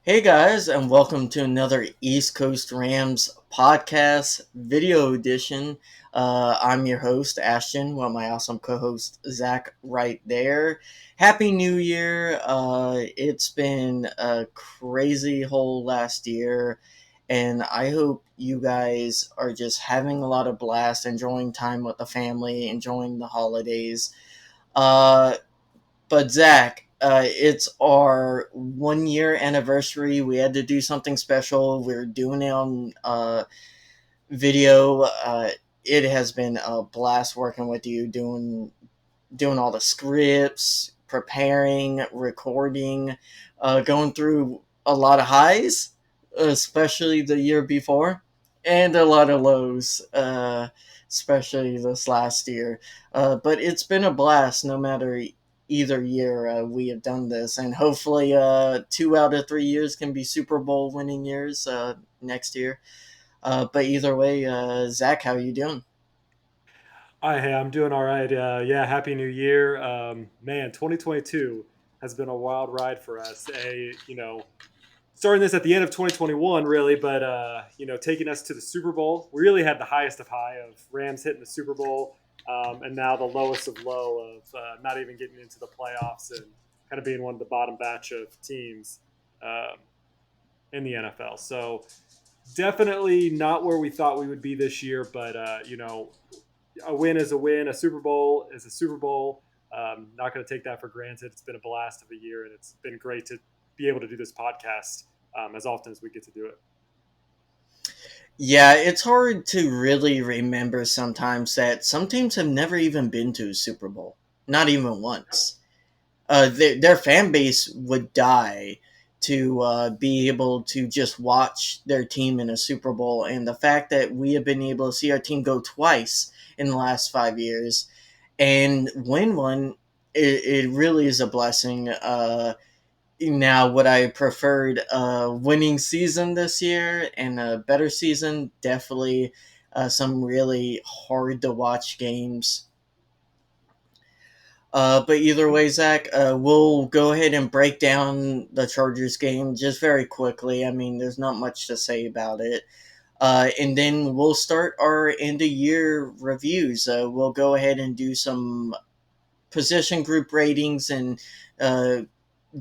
Hey guys, and welcome to another East Coast Rams podcast video edition. I'm your host, Ashton, with my awesome co host, Zach, right there. Happy New Year! It's been a crazy whole last year, and I hope you guys are just having a lot of blast, enjoying time with the family, enjoying the holidays. Uh, but Zach, it's our 1 year anniversary. We had to do something special. We're doing it on video. It has been a blast working with you, doing all the scripts, preparing, recording, going through a lot of highs, especially the year before, and a lot of lows, especially this last year. But it's been a blast no matter either year we have done this, and hopefully 2 out of 3 years can be Super Bowl winning years next year. But either way, Zach, how are you doing? Hey, I'm doing all right. Yeah, Happy New Year. Man, 2022 has been a wild ride for us. Starting this at the end of 2021, really, but taking us to the Super Bowl. We really had the highest of high of Rams hitting the Super Bowl, and now the lowest of low of not even getting into the playoffs and kind of being one of the bottom batch of teams um, in the NFL. So definitely not where we thought we would be this year, but a win is a win. A Super Bowl is a Super Bowl. Not going to take that for granted. It's been a blast of a year, and it's been great to be able to do this podcast as often as we get to do it. Yeah, it's hard to really remember sometimes that some teams have never even been to a Super Bowl, not even once. Their fan base would die to be able to just watch their team in a Super Bowl, and the fact that we have been able to see our team go twice in the last 5 years and win one, it really is a blessing. Now, would I preferred a winning season this year and a better season? Definitely some really hard to watch games. But either way, Zach, we'll go ahead and break down the Chargers game just very quickly. I mean, there's not much to say about it. And then we'll start our end of year reviews. We'll go ahead and do some position group ratings and uh,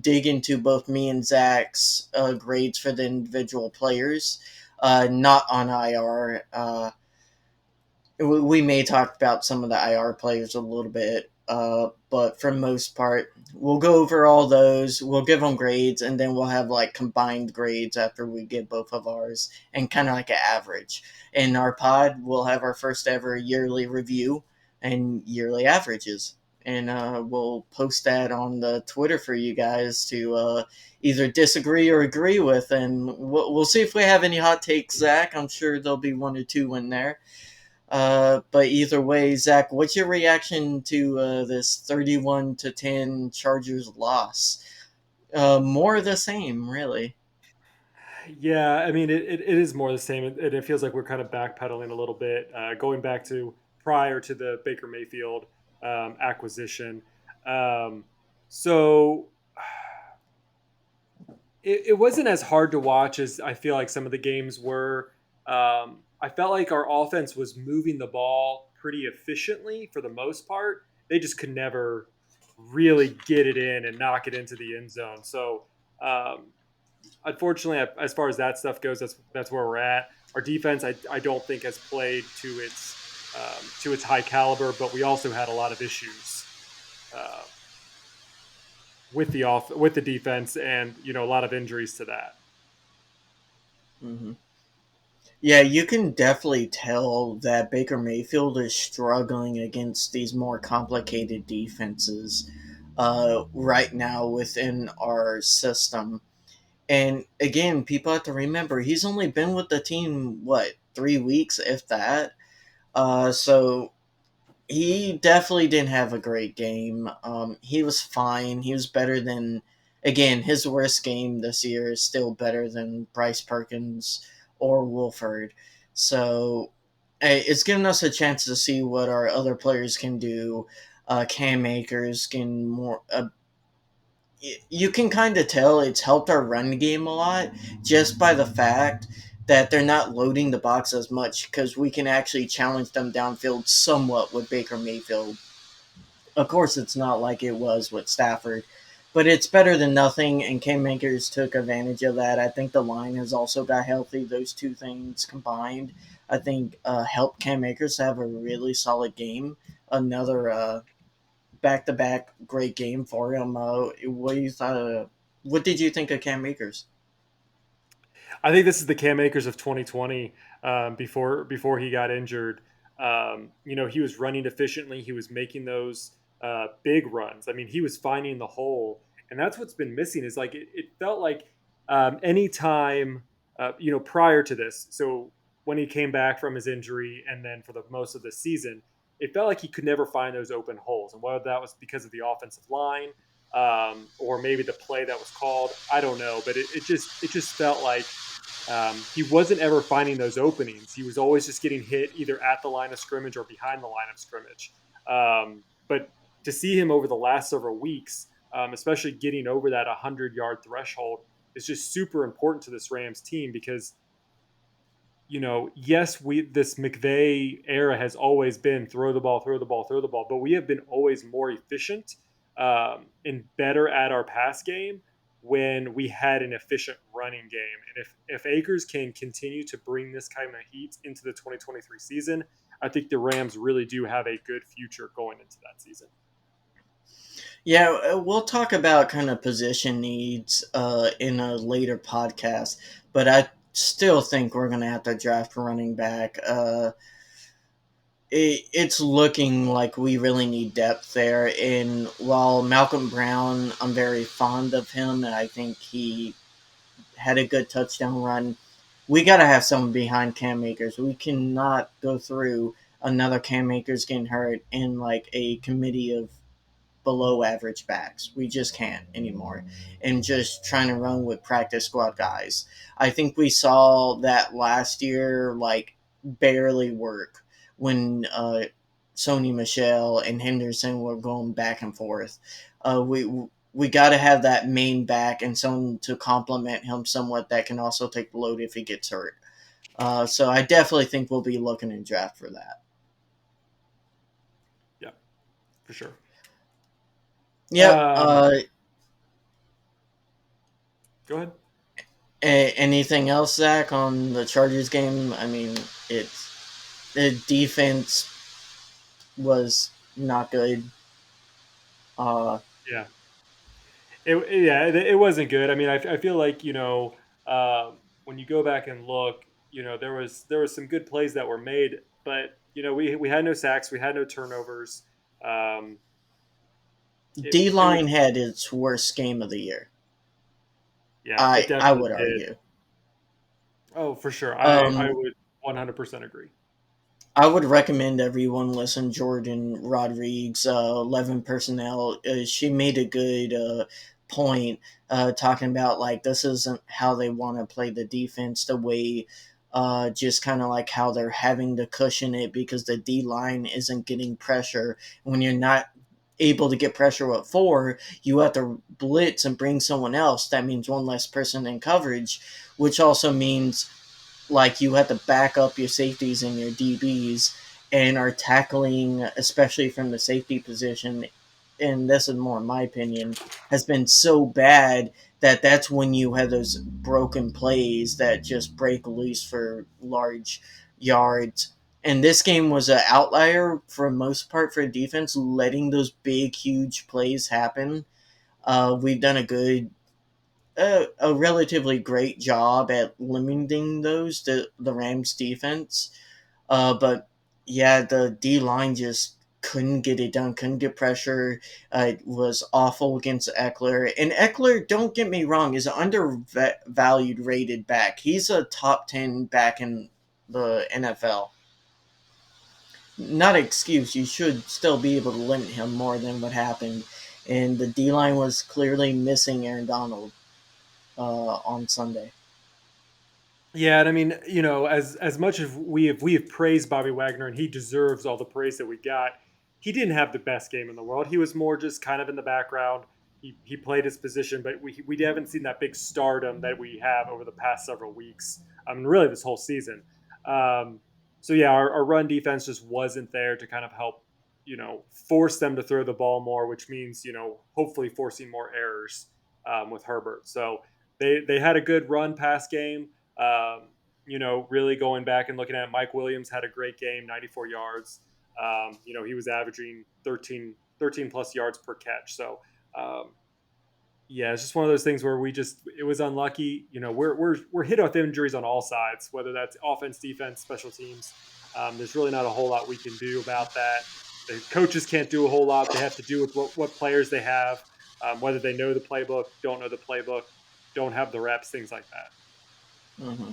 dig into both me and Zach's grades for the individual players, not on IR. We may talk about some of the IR players a little bit, but for the most part, we'll go over all those. We'll give them grades, and then we'll have like combined grades after we give both of ours, and kind of like an average. In our pod, we'll have our first ever yearly review and yearly averages, and we'll post that on the Twitter for you guys to either disagree or agree with, and we'll see if we have any hot takes. Zach, I'm sure there'll be one or two in there. But either way, Zach, what's your reaction to this 31-10 Chargers loss? More of the same, really. Yeah, I mean, it is more the same, and it feels like we're kind of backpedaling a little bit, going back to prior to the Baker Mayfield acquisition. Um, so it wasn't as hard to watch as I feel like some of the games were. I felt like our offense was moving the ball pretty efficiently for the most part. They just could never really get it in and knock it into the end zone. So, um, unfortunately, as far as that stuff goes, that's where we're at. Our defense, I don't think has played to its high caliber, but we also had a lot of issues. Uh, with the defense, and a lot of injuries to that. Hmm. Yeah, you can definitely tell that Baker Mayfield is struggling against these more complicated defenses right now within our system. And again, people have to remember he's only been with the team, what, 3 weeks, if that? So he definitely didn't have a great game. He was fine. He was better than, again, his worst game this year is still better than Bryce Perkins or Wolford. So it's given us a chance to see what our other players can do. Cam Akers can more you can kind of tell it's helped our run game a lot just by the fact that they're not loading the box as much because we can actually challenge them downfield somewhat with Baker Mayfield. Of course, it's not like it was with Stafford, but it's better than nothing, and Cam Makers took advantage of that. I think the line has also got healthy. Those two things combined, I think, helped Cam Makers have a really solid game. Another back-to-back great game for him. What do you thought? What did you think of Cam Makers? I think this is the Cam Akers of 2020. Before he got injured, he was running efficiently. He was making those big runs. I mean, he was finding the hole, and that's what's been missing. Is like it felt like any time prior to this. So when he came back from his injury, and then for the most of the season, it felt like he could never find those open holes. And whether that was because of the offensive line, or maybe the play that was called, I don't know. But it just felt like he wasn't ever finding those openings. He was always just getting hit either at the line of scrimmage or behind the line of scrimmage. But to see him over the last several weeks, especially getting over that 100-yard threshold, is just super important to this Rams team because yes, we this McVay era has always been throw the ball, throw the ball, throw the ball, but we have been always more efficient and better at our pass game when we had an efficient running game. And if Akers can continue to bring this kind of heat into the 2023 season, I think the Rams really do have a good future going into that season. Yeah, we'll talk about kind of position needs in a later podcast, but I still think we're going to have to draft a running back. It's looking like we really need depth there. And while Malcolm Brown, I'm very fond of him, and I think he had a good touchdown run. We got to have someone behind Cam Akers. We cannot go through another Cam Akers getting hurt in like a committee of below average backs. We just can't anymore. And just trying to run with practice squad guys. I think we saw that last year, like, barely work when Sony Michelle and Henderson were going back and forth. We got to have that main back and someone to complement him somewhat that can also take the load if he gets hurt. So I definitely think we'll be looking in draft for that. Yeah, for sure. Yep. Um, Go ahead. Anything else, Zach, on the Chargers game? I mean, it's the defense was not good. Uh, Yeah. It wasn't good. I mean, I feel like when you go back and look, there was some good plays that were made, but we had no sacks, we had no turnovers. Um, D it was line had its worst game of the year. Yeah, it I definitely would did. argue. Oh, for sure. I Um, would 100% agree. I would recommend everyone listen Jordan Rodriguez, 11 personnel. She made a good point talking about like this isn't how they want to play the defense the way just kind of like how they're having to cushion it because the D line isn't getting pressure. When you're not able to get pressure with four, you have to blitz and bring someone else. That means one less person in coverage, which also means like you have to back up your safeties and your DBs and are tackling, especially from the safety position. And this is more my opinion, has been so bad that that's when you have those broken plays that just break loose for large yards. And this game was an outlier for the most part for defense, letting those big, huge plays happen. We've done a relatively great job at limiting those to the Rams defense. But yeah, the D line just couldn't get it done, couldn't get pressure. It was awful against Eckler. And Eckler, don't get me wrong, is an undervalued rated back. He's a top 10 back in the NFL. Not an excuse. You should still be able to limit him more than what happened. And the D line was clearly missing Aaron Donald on Sunday. Yeah, and I mean, as much as we have praised Bobby Wagner, and he deserves all the praise that we got, he didn't have the best game in the world. He was more just kind of in the background. he played his position, but we haven't seen that big stardom that we have over the past several weeks. I mean, really this whole season. Um, so yeah, our run defense just wasn't there to kind of help, force them to throw the ball more, which means hopefully forcing more errors with Herbert. So they had a good run pass game. Really going back and looking at it, Mike Williams had a great game, 94 yards. He was averaging 13 plus yards per catch. So um, yeah, it's just one of those things where it was unlucky. We're hit with injuries on all sides, whether that's offense, defense, special teams. There's really not a whole lot we can do about that. The coaches can't do a whole lot. They have to do with what players they have, whether they know the playbook, don't know the playbook, don't have the reps, things like that. Hmm.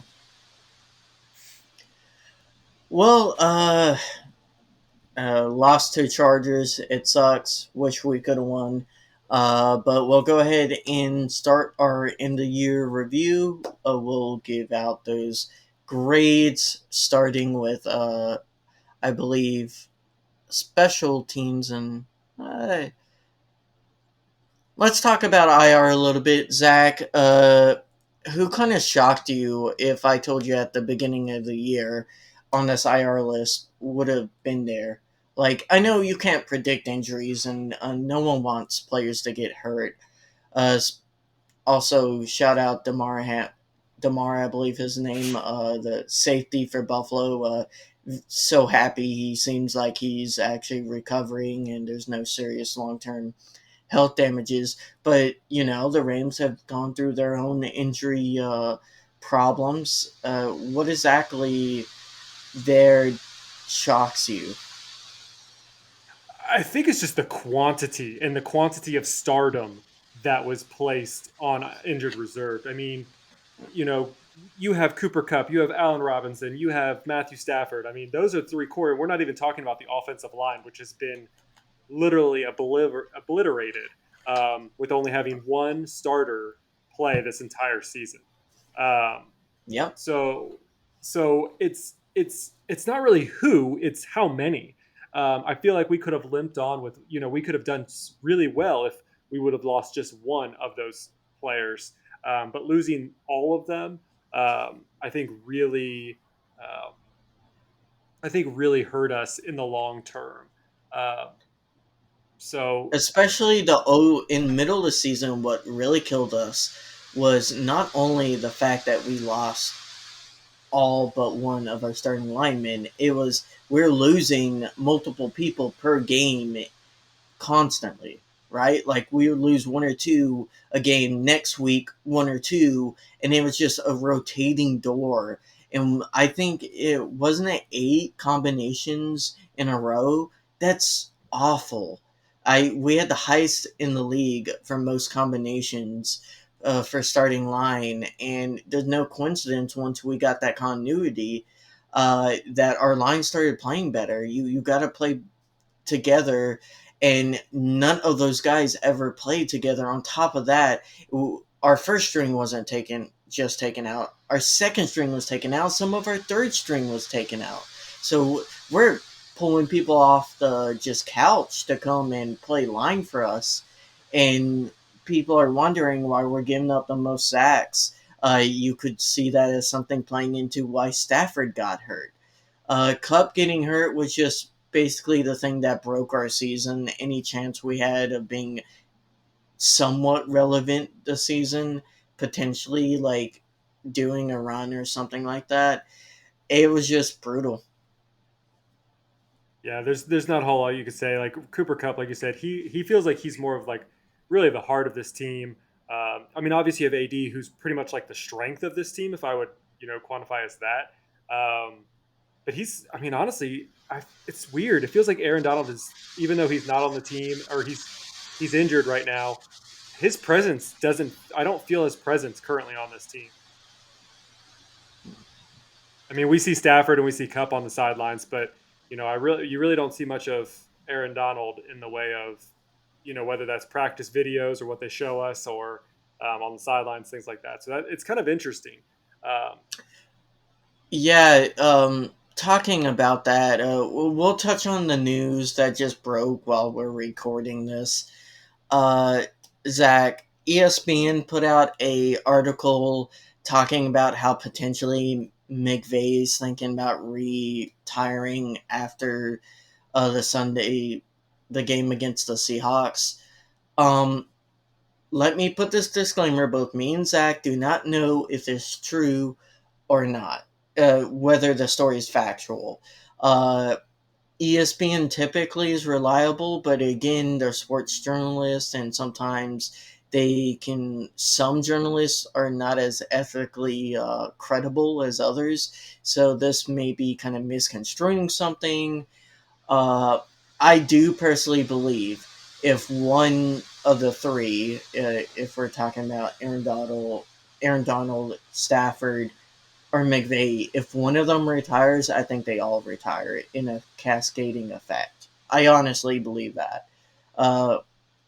Well, lost to Chargers. It sucks. Wish we could have won. But we'll go ahead and start our end of year review. We'll give out those grades, starting with, I believe, special teams. And uh, let's talk about IR a little bit. Zach, who kind of shocked you if I told you at the beginning of the year on this IR list would have been there? Like, I know you can't predict injuries, and no one wants players to get hurt. Uh, Also, shout out Demar, I believe his name, the safety for Buffalo. So happy he seems like he's actually recovering, and there's no serious long term health damages. But the Rams have gone through their own injury problems. What exactly there shocks you? I think it's just the quantity and the quantity of stardom that was placed on injured reserve. I mean, you have Cooper Cup, you have Allen Robinson, you have Matthew Stafford. I mean, those are three core. We're not even talking about the offensive line, which has been literally obliterated with only having one starter play this entire season. Um, Yep. so it's not really who, it's how many. I feel like we could have limped on with, we could have done really well if we would have lost just one of those players. But losing all of them, I think um, really hurt us in the long term. Um, so Especially in middle of the season, what really killed us was not only the fact that we lost all but one of our starting linemen. It was we're losing multiple people per game constantly, right? Like we would lose one or two a game next week, one or two, and it was just a rotating door. And I think it wasn't it 8 combinations in a row. That's awful. We had the highest in the league for most combinations for starting line, and there's no coincidence once we got that continuity that our line started playing better. You got to play together, and none of those guys ever played together. On top of that, our first string wasn't taken out. Our second string was taken out. Some of our third string was taken out. So we're pulling people off the just couch to come and play line for us, and people are wondering why we're giving up the most sacks. You could see that as something playing into why Stafford got hurt. Cup getting hurt was just basically the thing that broke our season. Any chance we had of being somewhat relevant this season, potentially like doing a run or something like that, it was just brutal. yeah, there's not a whole lot you could say. Like Cooper Cup, like you said, he feels like he's more of like really the heart of this team. I mean, obviously you have AD, who's pretty much like the strength of this team, if I would quantify as that. But I mean, honestly, it's weird. It feels like Aaron Donald is, even though he's not on the team or he's injured right now, his presence doesn't. I don't feel his presence currently on this team. I mean, we see Stafford and we see Cup on the sidelines, but you really don't see much of Aaron Donald in the way of, whether that's practice videos or what they show us or on the sidelines, things like that. So it's kind of interesting. Um, Yeah, talking about that, we'll touch on the news that just broke while we're recording this. Uh, Zach, ESPN put out a article talking about how potentially McVay is thinking about retiring after the game against the Seahawks. Um, Let me put this disclaimer: both me and Zach do not know if it's true or not, whether the story is factual. Uh, ESPN typically is reliable, but again, they're sports journalists, and sometimes some journalists are not as ethically credible as others. So this may be kind of misconstruing something. Uh, I do personally believe if one of the three, if we're talking about Aaron Donald, Stafford, or McVay, if one of them retires, I think they all retire in a cascading effect. I honestly believe that. Uh,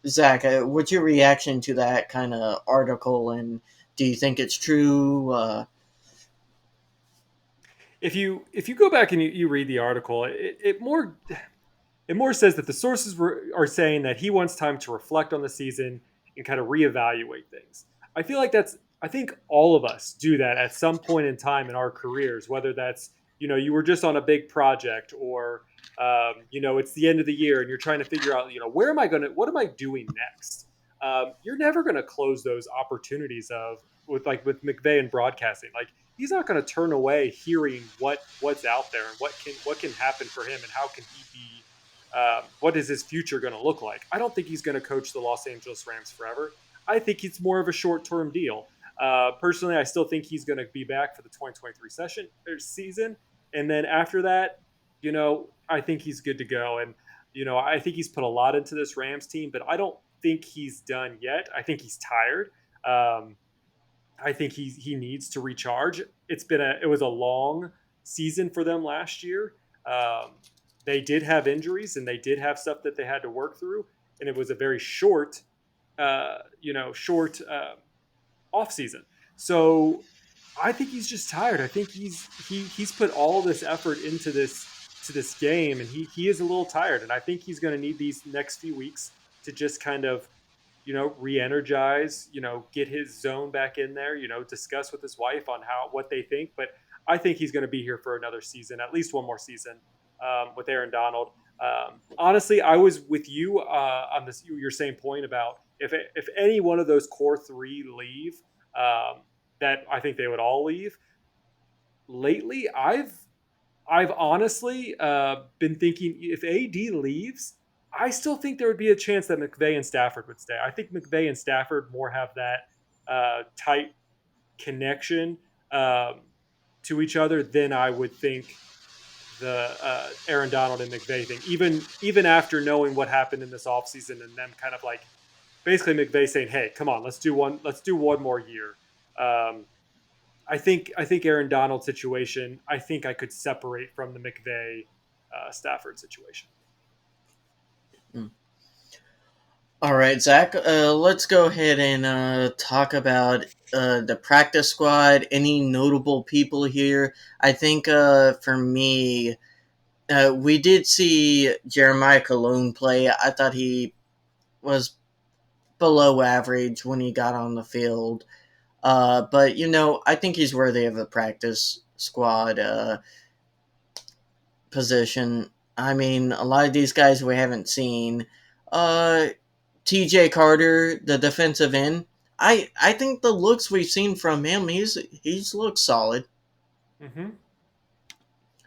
Zach, what's your reaction to that kind of article, and do you think it's true? If you go back and you read the article, it more says that the sources are saying that he wants time to reflect on the season and kind of reevaluate things. I feel like I think all of us do that at some point in time in our careers, whether that's, you were just on a big project or, it's the end of the year and you're trying to figure out, what am I doing next? You're never going to close those opportunities with McVay and broadcasting. Like, he's not going to turn away hearing what's out there and what can happen for him and how can he be what is his future going to look like? I don't think he's going to coach the Los Angeles Rams forever. I think it's more of a short-term deal. Personally, I still think he's going to be back for the 2023 season, and then after that, I think he's good to go. And I think he's put a lot into this Rams team, but I don't think he's done yet. I think he's tired. Um, I think he needs to recharge. It was a long season for them last year. Um, they did have injuries and they did have stuff that they had to work through, and it was a very short off season. So I think he's just tired. I think he's put all this effort into this game, and he is a little tired. And I think he's going to need these next few weeks to just kind of re-energize, get his zone back in there, discuss with his wife on what they think. But I think he's going to be here for another season, at least one more season, with Aaron Donald. Honestly, I was with you on this your same point about if any one of those core three leave, um, that I think they would all leave. Lately, I've honestly been thinking if AD leaves, I still think there would be a chance that McVay and Stafford would stay. I think McVay and Stafford more have that tight connection to each other than I would think the Aaron Donald and McVay thing. Even after knowing what happened in this offseason and them kind of like basically McVay saying, "Hey, come on, let's do one more year." Um, I think Aaron Donald's situation. I think I could separate from the McVay Stafford situation. Hmm. All right, Zach. Let's go ahead and talk about the practice squad. Any notable people here? I think for me, we did see Jeremiah Cologne play. I thought he was below average when he got on the field. But I think he's worthy of a practice squad position. I mean, a lot of these guys we haven't seen. Uh, T.J. Carter, the defensive end. I think the looks we've seen from him, he's looked solid. Mm-hmm.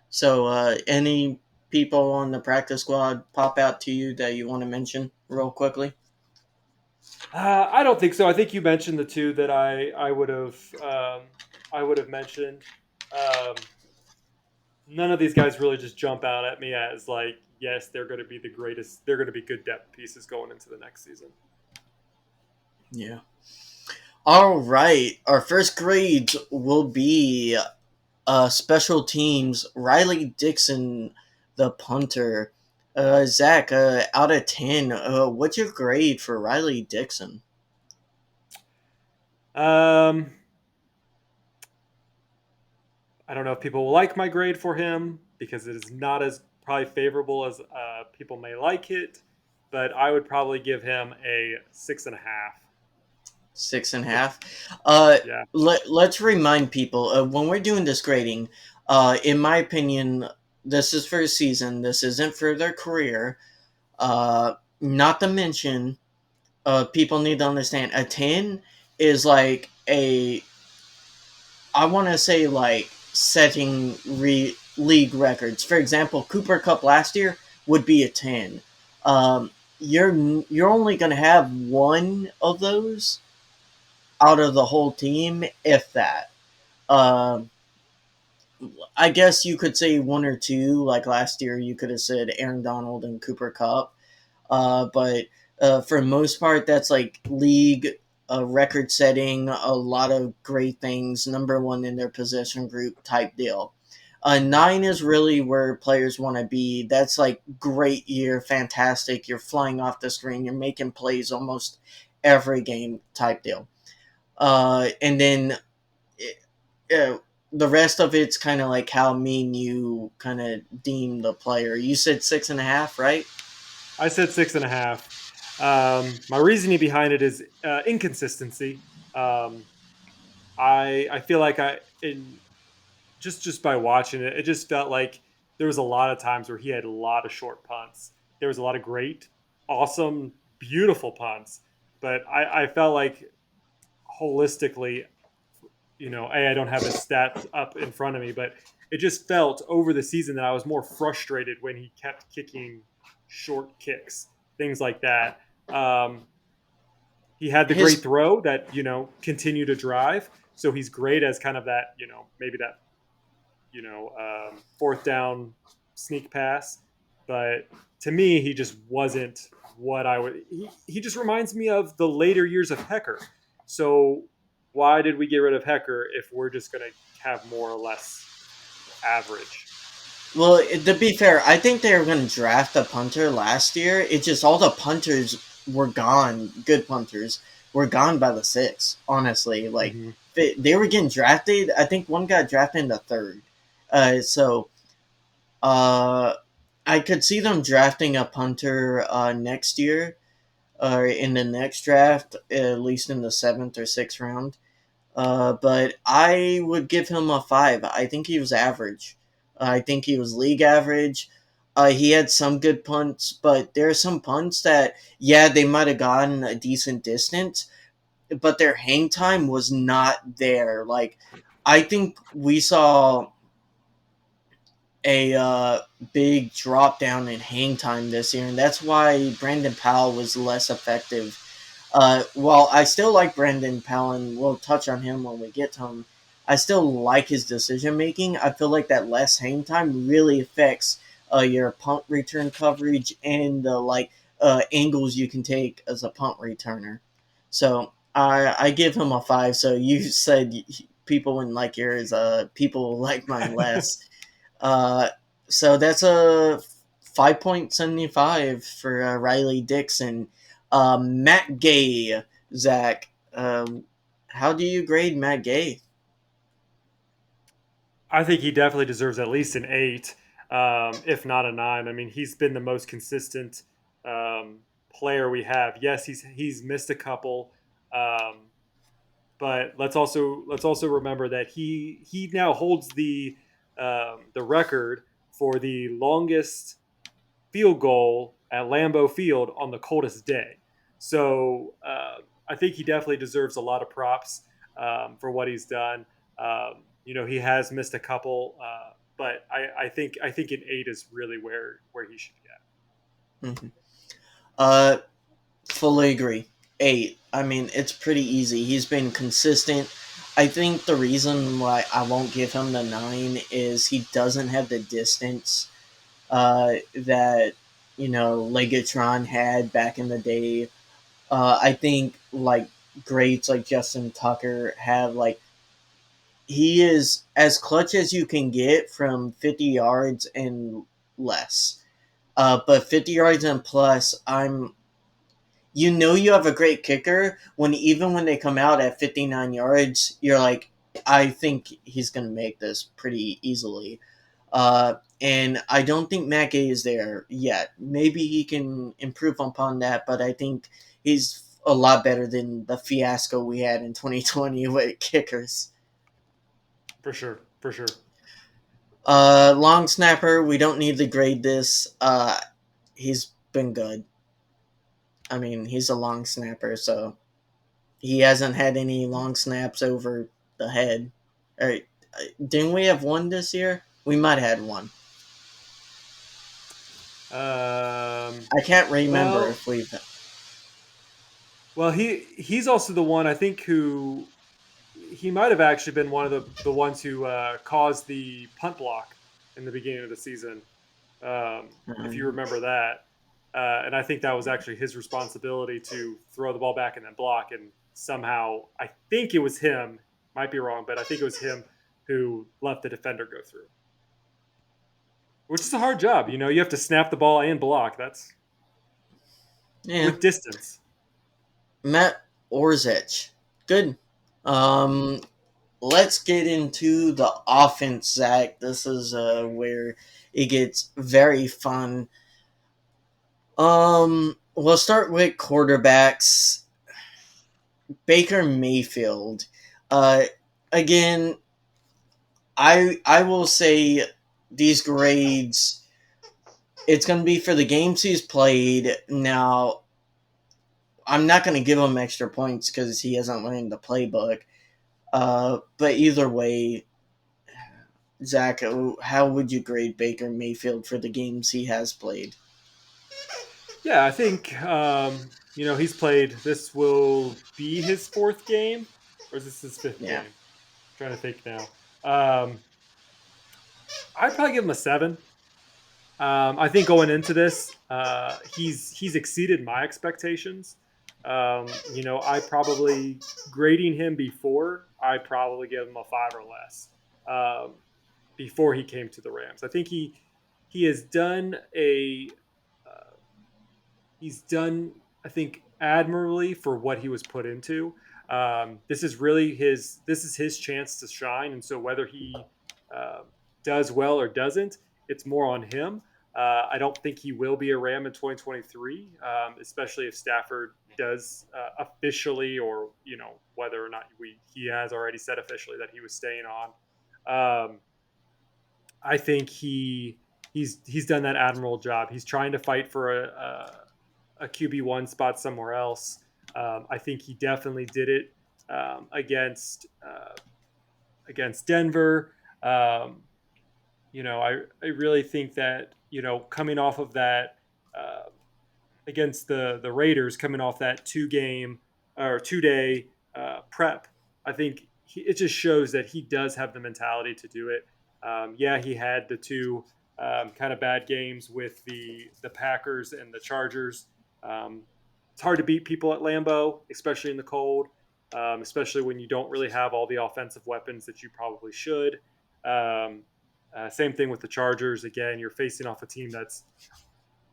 So, any people on the practice squad pop out to you that you want to mention real quickly? I don't think so. I think you mentioned the two that I would have mentioned. Um, None of these guys really just jump out at me as like, yes, they're going to be the greatest. They're going to be good depth pieces going into the next season. Yeah. All right. Our first grades will be special teams. Riley Dixon, the punter. Zach, out of 10, what's your grade for Riley Dixon? Um, I don't know if people will like my grade for him because it is not as probably favorable as people may like it. but I would probably give him a 6.5. 6.5. Uh, Yeah, let's remind people when we're doing this grading. In my opinion, this is for a season. This isn't for their career. Not to mention, people need to understand a 10 is like a, I want to say like setting league records. For example, Cooper Cup last year would be a 10. Um, you're only going to have one of those out of the whole team, if that. Um, I guess you could say one or two. Like last year, you could have said Aaron Donald and Cooper Cup. But for the most part, that's like league record setting, a lot of great things, number one in their position group type deal. Nine is really where players want to be. That's like great year, fantastic. You're flying off the screen. You're making plays almost every game type deal. And then uh, the rest of it's kind of like how me and you kind of deem the player. You said 6.5, right? I said 6.5. My reasoning behind it is inconsistency. Um, I feel like I in just by watching it, it just felt like there was a lot of times where he had a lot of short punts. There was a lot of great, awesome, beautiful punts, but I felt like holistically, I don't have his stats up in front of me, but it just felt over the season that I was more frustrated when he kept kicking short kicks, things like that. He had the great His throw that continue to drive, so he's great as kind of that maybe that fourth down sneak pass. But to me, he just wasn't what I would. He just reminds me of the later years of Hecker. So why did we get rid of Hecker if we're just going to have more or less average? Well, to be fair, I think they were going to draft a punter last year. It just all the punters were gone. Good punters were gone by the sixth. Honestly, like Mm-hmm. they were getting drafted. I think one got drafted in the third. So uh, I could see them drafting a punter next year, or in the next draft, at least in the seventh or sixth round. But I would give him a 5. I think he was average. I think he was league average. He had some good punts, but there are some punts that, yeah, they might have gotten a decent distance, but their hang time was not there. Like, I think we saw a big drop down in hang time this year, and that's why Brandon Powell was less effective. While I still like Brandon Powell, and we'll touch on him when we get to him, I still like his decision making. I feel like that less hang time really affects your punt return coverage and the angles you can take as a punt returner. So I give him a 5. So you said people wouldn't like yours. People like mine less. Uh, so that's a 5.75 for Riley Dixon. Matt Gay, Zach. How do you grade Matt Gay? I think he definitely deserves at least an 8, if not a 9. I mean, he's been the most consistent player we have. Yes, he's missed a couple, um, but let's also remember that he now holds the record for the longest field goal at Lambeau Field on the coldest day. So I think he definitely deserves a lot of props for what he's done. He has missed a couple, but I think an 8 is really where he should get. Mm-hmm. Uh, Fully agree. 8. I mean, it's pretty easy. He's been consistent. I think the reason why I won't give him the 9 is he doesn't have the distance that, Legatron had back in the day. I think, like, greats like Justin Tucker have, like, he is as clutch as you can get from 50 yards and less. But 50 yards and plus, you have a great kicker when even when they come out at 59 yards, you're like, I think he's going to make this pretty easily. and I don't think McVay is there yet. Maybe he can improve upon that, but I think he's a lot better than the fiasco we had in 2020 with kickers. For sure, for sure. Long snapper, we don't need to grade this. He's been good. I mean, he's a long snapper, so he hasn't had any long snaps over the head. All right, didn't we have one this year? We might have had one. Um, I can't remember well, if we've. well, he's also the one I think who he might have actually been one of the ones who caused the punt block in the beginning of the season, if you remember that. And I think that was actually his responsibility to throw the ball back and then block. And somehow, I think it was him. Might be wrong, but I think it was him who let the defender go through, which is a hard job. You know, you have to snap the ball and block. That's Yeah, with distance. Matt Orzech. Good. Um, let's get into the offense, Zach. This is where it gets very fun. We'll start with quarterbacks. Baker Mayfield. Uh, again, I will say these grades. It's going to be for the games he's played. Now, I'm not going to give him extra points because he hasn't learned the playbook. But either way, Zach, how would you grade Baker Mayfield for the games he has played? Yeah, I think he's played. This will be his fourth game, or is this his fifth Yeah. game? I'm trying to think now. Um, I'd probably give him a 7. I think going into this, he's exceeded my expectations. I probably grading him before, I probably give him a 5 or less. Um, Before he came to the Rams, I think he has done a uh, he's done, I think, admirably for what he was put into. This is his chance to shine, and so whether he uh, does well or doesn't, it's more on him. I don't think he will be a Ram in 2023, especially if Stafford does officially, or whether or not he has already said officially that he was staying on. I think he's done that admirable job. He's trying to fight for a QB1 spot somewhere else. I think he definitely did it against Denver. Um, I really think that coming off of that uh, against the Raiders, coming off that 2 day prep, I think it just shows that he does have the mentality to do it. Yeah, he had the two kind of bad games with the Packers and the Chargers. Um, it's hard to beat people at Lambeau, especially in the cold, especially when you don't really have all the offensive weapons that you probably should. Um, Same thing with the Chargers. Again, you're facing off a team that's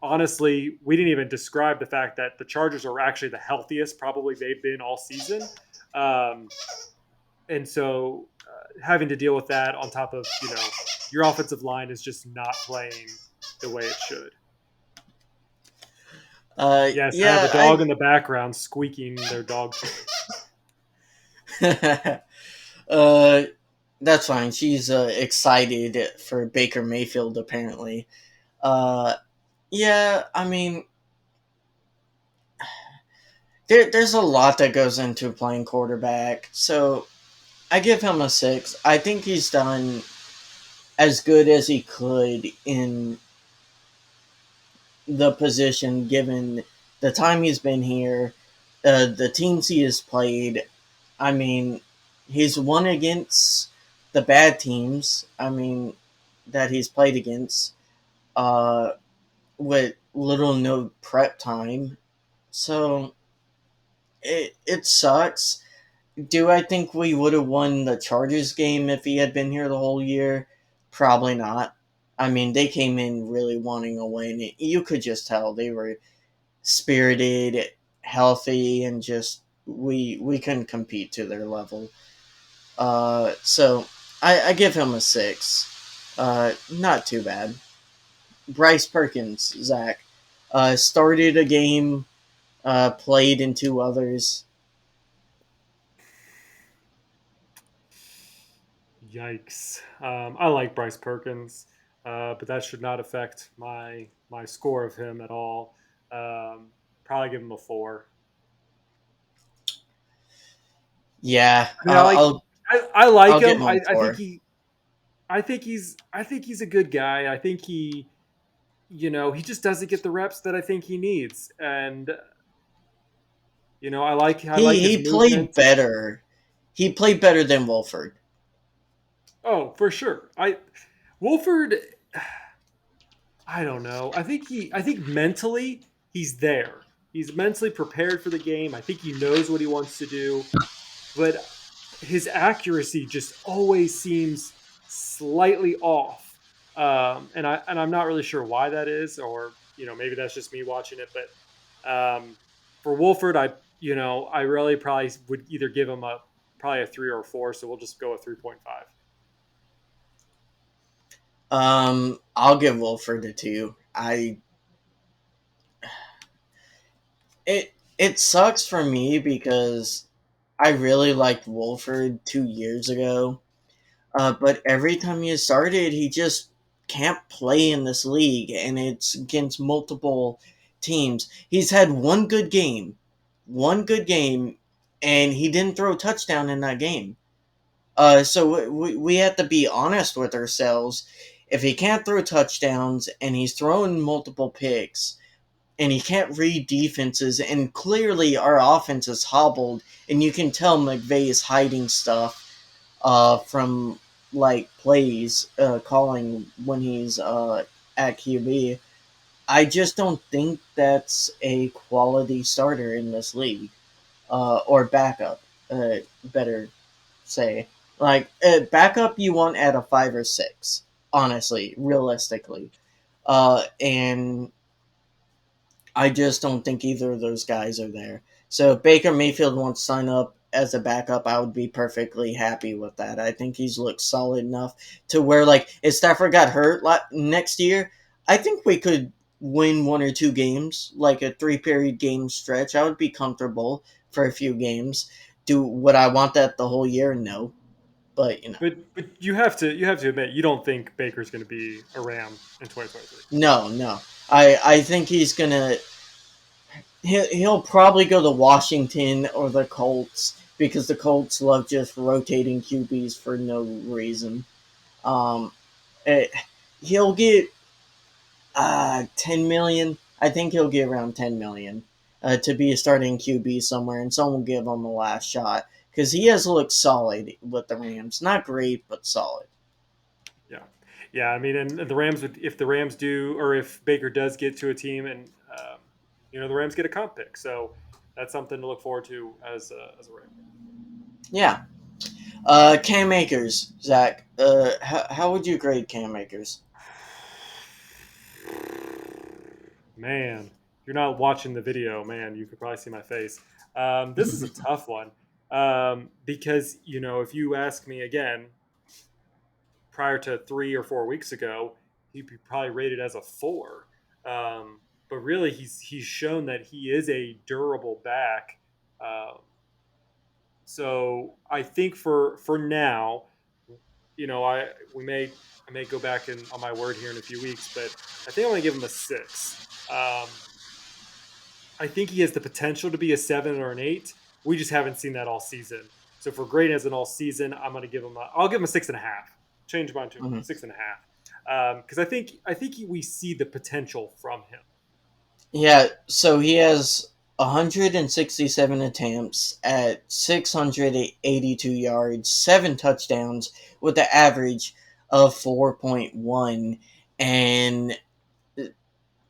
honestly, we didn't even describe the fact that the Chargers are actually the healthiest probably they've been all season. Um, and so having to deal with that on top of, your offensive line is just not playing the way it should. Yes, I have a Yeah, dog in the background squeaking their dog toy. uh, that's fine. She's excited for Baker Mayfield, apparently. Uh, yeah, I mean, there's a lot that goes into playing quarterback. So I give him a 6. I think he's done as good as he could in the position given the time he's been here, the teams he has played. I mean, he's won against the bad teams. I mean, that he's played against uh, with little no prep time. So it sucks. Do I think we would have won the Chargers game if he had been here the whole year? Probably not. I mean, they came in really wanting a win. You could just tell they were spirited, healthy, and just we couldn't compete to their level. So I give him a 6. Not too bad. Bryce Perkins, Zach, started a game, played in two others. Yikes. I like Bryce Perkins, but that should not affect my score of him at all. Probably give him a 4. Yeah, I mean, I like I like I'll give him. him I think four. he's a good guy. I think he just doesn't get the reps that I think he needs. And I like his He played movement. better. He played better than Wolford. Oh, for sure. Wolford, I don't know. I think mentally he's there. He's mentally prepared for the game. I think he knows what he wants to do, but his accuracy just always seems slightly off. And I'm not really sure why that is, or maybe that's just me watching it. But for Wolford, I really probably would either give him probably a 3 or 4. So we'll just go with 3.5. I'll give Wolford a two. It sucks for me because I really liked Wolford 2 years ago. But every time he started, he just can't play in this league, and it's against multiple teams. He's had one good game, and he didn't throw a touchdown in that game. So we have to be honest with ourselves. If he can't throw touchdowns and he's throwing multiple picks, and he can't read defenses, and clearly our offense is hobbled, and you can tell McVay is hiding stuff from like plays calling when he's at QB. I just don't think that's a quality starter in this league, or backup. Better say, like backup you want at a 5 or 6. Honestly, realistically, and I just don't think either of those guys are there. So if Baker Mayfield wants to sign up as a backup, I would be perfectly happy with that. I think he's looked solid enough to where, like, if Stafford got hurt next year, I think we could win 1 or 2 games, like a 3 period game stretch. I would be comfortable for a few games. Would I want that the whole year? No, but But you have to admit you don't think Baker's going to be a Ram in 2023. no, no. I think he'll probably go to Washington or the Colts because the Colts love just rotating QBs for no reason. Um, it, he'll get 10 million. I think he'll get around 10 million to be a starting QB somewhere, and someone will give him a last shot because he has looked solid with the Rams. Not great, but solid. Yeah, yeah. I mean, and the Rams would if the Rams do, or if Baker does get to a team, and the Rams get a comp pick, so that's something to look forward to as a Ram. Yeah. Cam Akers, Zach. How would you grade Cam Akers? Man, if you're not watching the video, man, you could probably see my face. This is a tough one because if you ask me again prior to 3 or 4 weeks ago, he'd be probably rated as a 4. But really, he's shown that he is a durable back. Um, so I think for now, I may go back on my word here in a few weeks, but I think I'm going to give him a 6. I think he has the potential to be a 7 or an 8. We just haven't seen that all season. So for greatness in all season, I'll give him a 6.5. Change mine to Mhm. 6.5 because I think we see the potential from him. Yeah, so he has 167 attempts at 682 yards, 7 touchdowns with an average of 4.1, and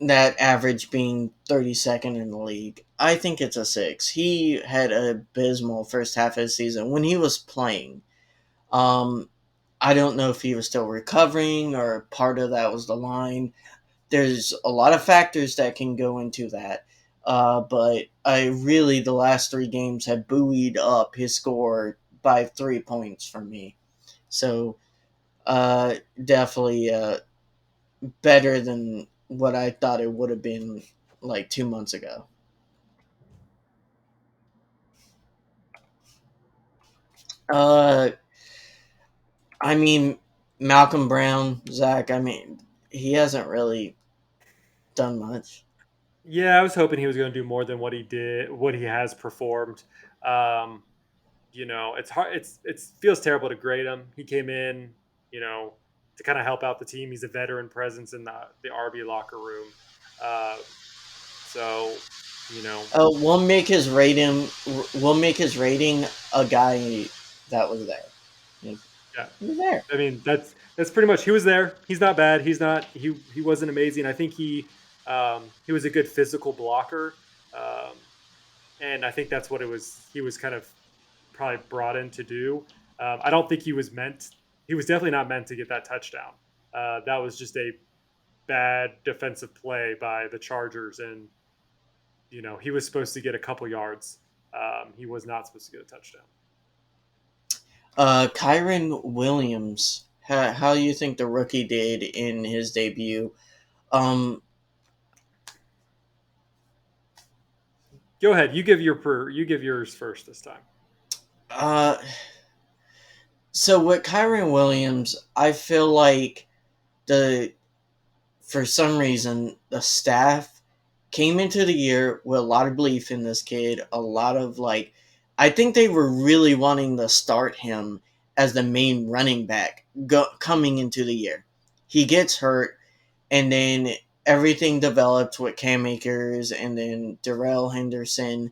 that average being 32nd in the league. I think it's a 6. He had an abysmal first half of the season when he was playing. Um, I don't know if he was still recovering or part of that was the line. There's a lot of factors that can go into that. But I really, the last 3 games have buoyed up his score by 3 points for me. So Definitely better than what I thought it would have been like 2 months ago. Uh, I mean, Malcolm Brown, Zach. I mean, he hasn't really done much. Yeah, I was hoping he was going to do more than what he did, what he has performed. Um, it's hard. It feels terrible to grade him. He came in, you know, to kind of help out the team. He's a veteran presence in the RB locker room. Uh, so, you know, We'll make his rating. We'll make his rating a guy that was there. He yeah. was there. I mean, that's pretty much. He was there. He's not bad. He's not. He wasn't amazing. I think he was a good physical blocker, and I think that's what it was. He was kind of probably brought in to do. I don't think he was meant. He was definitely not meant to get that touchdown. That was just a bad defensive play by the Chargers, and he was supposed to get a couple yards. He was not supposed to get a touchdown. Kyron Williams. How do you think the rookie did in his debut? Um, Go ahead. You give yours first this time. uh, so with Kyron Williams, I feel like the for some reason the staff came into the year with a lot of belief in this kid, a lot of like I think they were really wanting to start him as the main running back coming into the year. He gets hurt, and then everything developed with Cam Akers and then Darrell Henderson.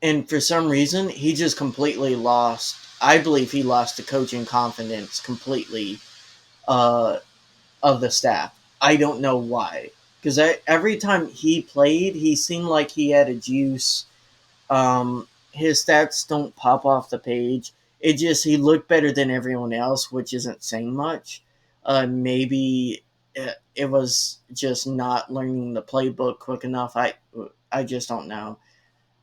And for some reason, he just completely lost. I believe he lost the coaching confidence completely uh, of the staff. I don't know why. Because every time he played, he seemed like he had a juice. His stats don't pop off the page. It just he looked better than everyone else, which isn't saying much. Maybe it was just not learning the playbook quick enough. I just don't know.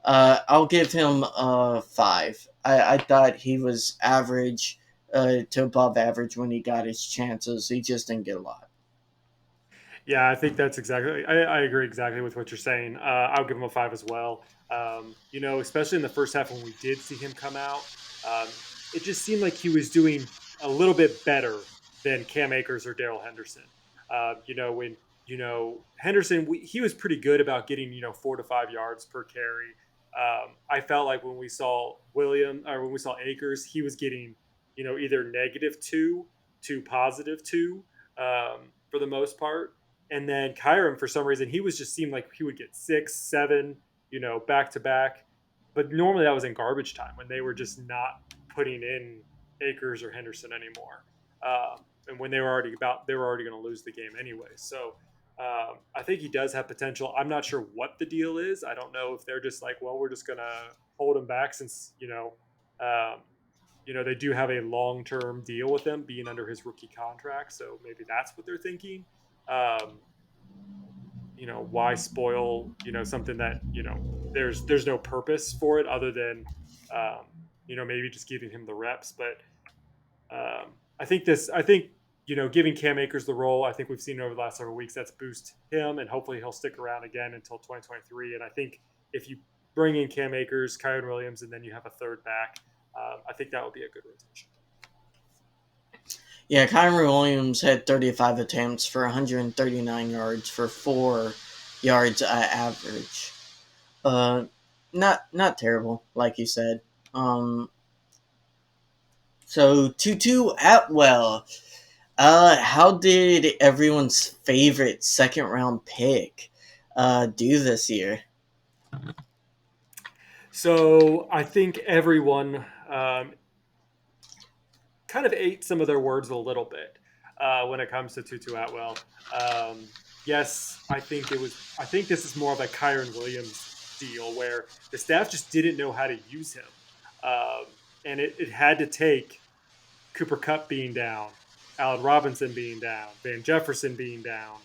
I'll give him a 5. I thought he was average to above average when he got his chances. He just didn't get a lot. Yeah, I think that's exactly. I agree exactly with what you're saying. I'll give him a 5 as well. Especially in the first half when we did see him come out, it just seemed like he was doing a little bit better than Cam Akers or Daryl Henderson. When Henderson, he was pretty good about getting 4 to 5 yards per carry. I felt like when we saw when we saw Akers, he was getting either -2 to +2 for the most part. And then Kyron, for some reason, he was just seemed like he would get 6, 7, back to back. But normally that was in garbage time when they were just not putting in Akers or Henderson anymore. And when they were already going to lose the game anyway. So I think he does have potential. I'm not sure what the deal is. I don't know if they're just like, well, we're just going to hold him back since they do have a long term deal with him being under his rookie contract. So maybe that's what they're thinking. Um, why spoil something that there's no purpose for it other than maybe just giving him the reps. But I think giving Cam Akers the role, I think we've seen over the last several weeks that's boost him, and hopefully he'll stick around again until 2023. And I think if you bring in Cam Akers, Kyron Williams, and then you have a third back, I think that would be a good rotation. Yeah, Kyron Williams had 35 attempts for 139 yards for 4 yards average. Uh, not terrible, like you said. Um, so Tutu Atwell. How did everyone's favorite second round pick do this year? So I think everyone kind of ate some of their words a little bit when it comes to Tutu Atwell. Yes, I think it was. I think this is more of a Kyron Williams deal where the staff just didn't know how to use him, and it had to take Cooper Kupp being down, Allen Robinson being down, Van Jefferson being down.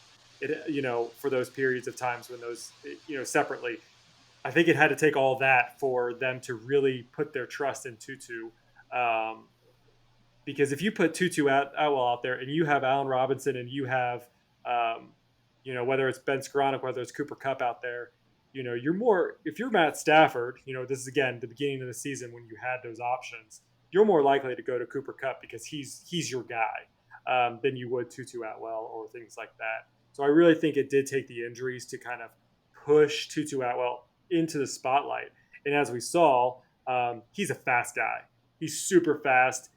For those periods of times when those separately, I think it had to take all that for them to really put their trust in Tutu. Um, because if you put Tutu Atwell out there and you have Allen Robinson and you have, um, whether it's Ben Skoranek, whether it's Cooper Cup out there, you're more, if you're Matt Stafford, this is again the beginning of the season when you had those options, you're more likely to go to Cooper Cup because he's your guy, than you would Tutu Atwell or things like that. So I really think it did take the injuries to kind of push Tutu Atwell into the spotlight. And as we saw, he's a fast guy. He's super fast.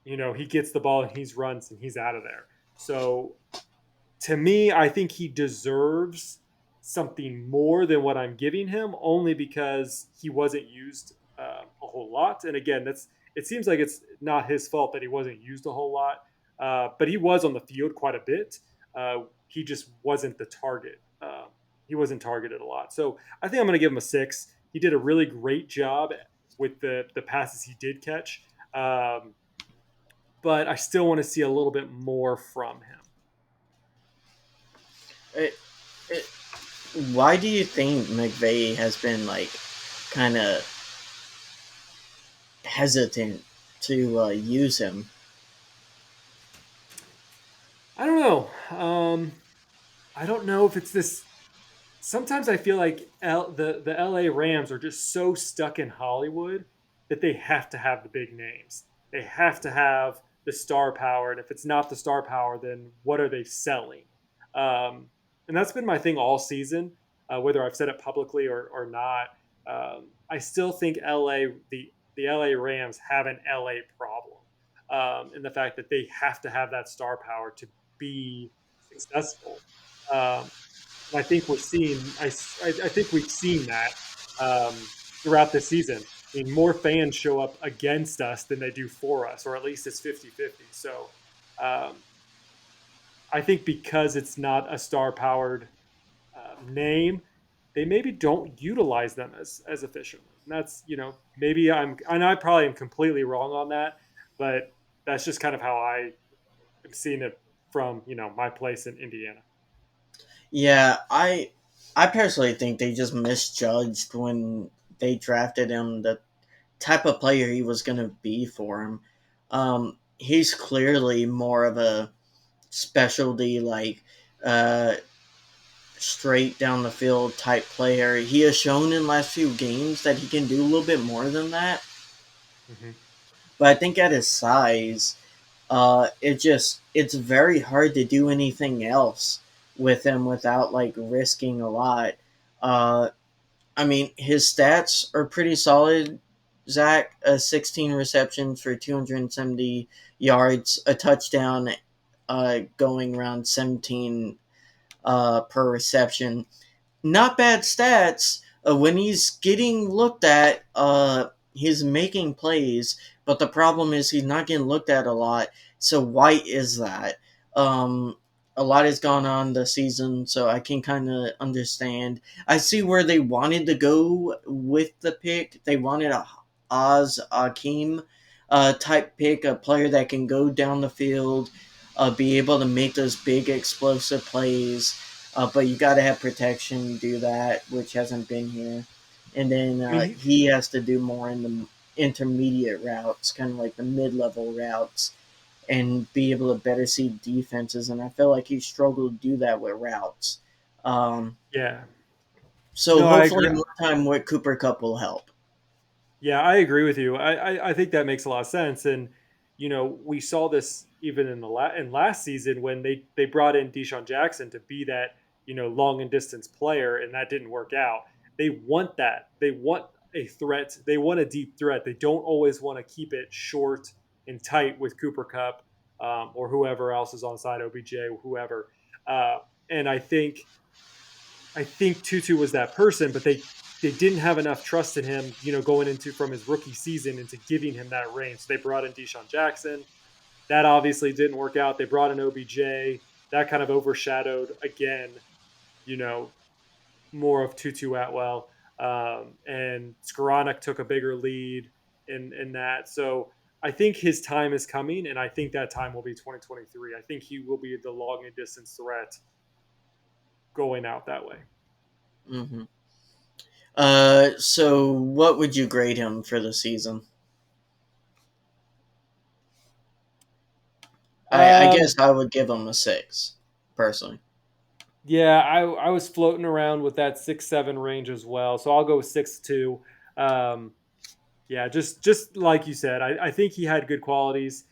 He gets the ball and he runs and he's out of there. So to me, I think he deserves something more than what I'm giving him, only because he wasn't used a whole lot. And again, it seems like it's not his fault that he wasn't used a whole lot, but he was on the field quite a bit. He just wasn't the target. He wasn't targeted a lot. So I think I'm going to give him a 6. He did a really great job with the passes he did catch, but I still want to see a little bit more from him. It, it, why do you think McVay has been like kind of hesitant to use him? I don't know. I don't know if it's this. Sometimes I feel like the LA Rams are just so stuck in Hollywood that they have to have the big names. They have to have the star power, and if it's not the star power, then what are they selling? Um, and that's been my thing all season, whether I've said it publicly or not. I still think the LA Rams have an LA problem, in the fact that they have to have that star power to be successful. Um, and I think I think we've seen that throughout the season. I mean, more fans show up against us than they do for us, or at least it's 50-50. So um, I think because it's not a star powered name, they maybe don't utilize them as efficiently. And that's, maybe and I probably am completely wrong on that, but that's just kind of how I am seeing it from, my place in Indiana. Yeah, I personally think they just misjudged when they drafted him the type of player he was going to be for him. He's clearly more of a specialty, like uh, straight down the field type player. He has shown in last few games that he can do a little bit more than that. Mm-hmm. But I think at his size, it's very hard to do anything else with him without like risking a lot. Uh, I mean, his stats are pretty solid. Zach, 16 receptions for 270 yards, a touchdown, going around 17 per reception. Not bad stats. When he's getting looked at, he's making plays, but the problem is he's not getting looked at a lot. So why is that? Um, a lot has gone on this season, so I can kind of understand. I see where they wanted to go with the pick. They wanted a Oz Akeem type pick, a player that can go down the field, be able to make those big explosive plays, but you got to have protection to do that, which hasn't been here. And then I mean, he has to do more in the intermediate routes, kind of like the mid-level routes, and be able to better see defenses. And I feel like he struggled to do that with routes. Um, yeah. so No, I hopefully agree. more time with Cooper Cup will help. Yeah, I agree with you. I think that makes a lot of sense. And we saw this even in last season when they brought in Deshaun Jackson to be that long and distance player, and that didn't work out. They want that. They want a threat. They want a deep threat. They don't always want to keep it short and tight with Cooper Cup, or whoever else is on side, OBJ, whoever. Uh, and I think Tutu was that person, but they didn't have enough trust in him, going into from his rookie season into giving him that range. So they brought in Deshaun Jackson. That obviously didn't work out. They brought in OBJ. That kind of overshadowed again, you know, more of Tutu Atwell. And Skoranek took a bigger lead in that. So I think his time is coming, and I think that time will be 2023. I think he will be the long and distance threat going out that way. Hmm. So what would you grade him for the season? I guess Um, I would give him a 6, personally. yeah, I was floating around with that 6-7 range as well, so I'll go with 6-2. Um, yeah, just like you said, I think he had good qualities.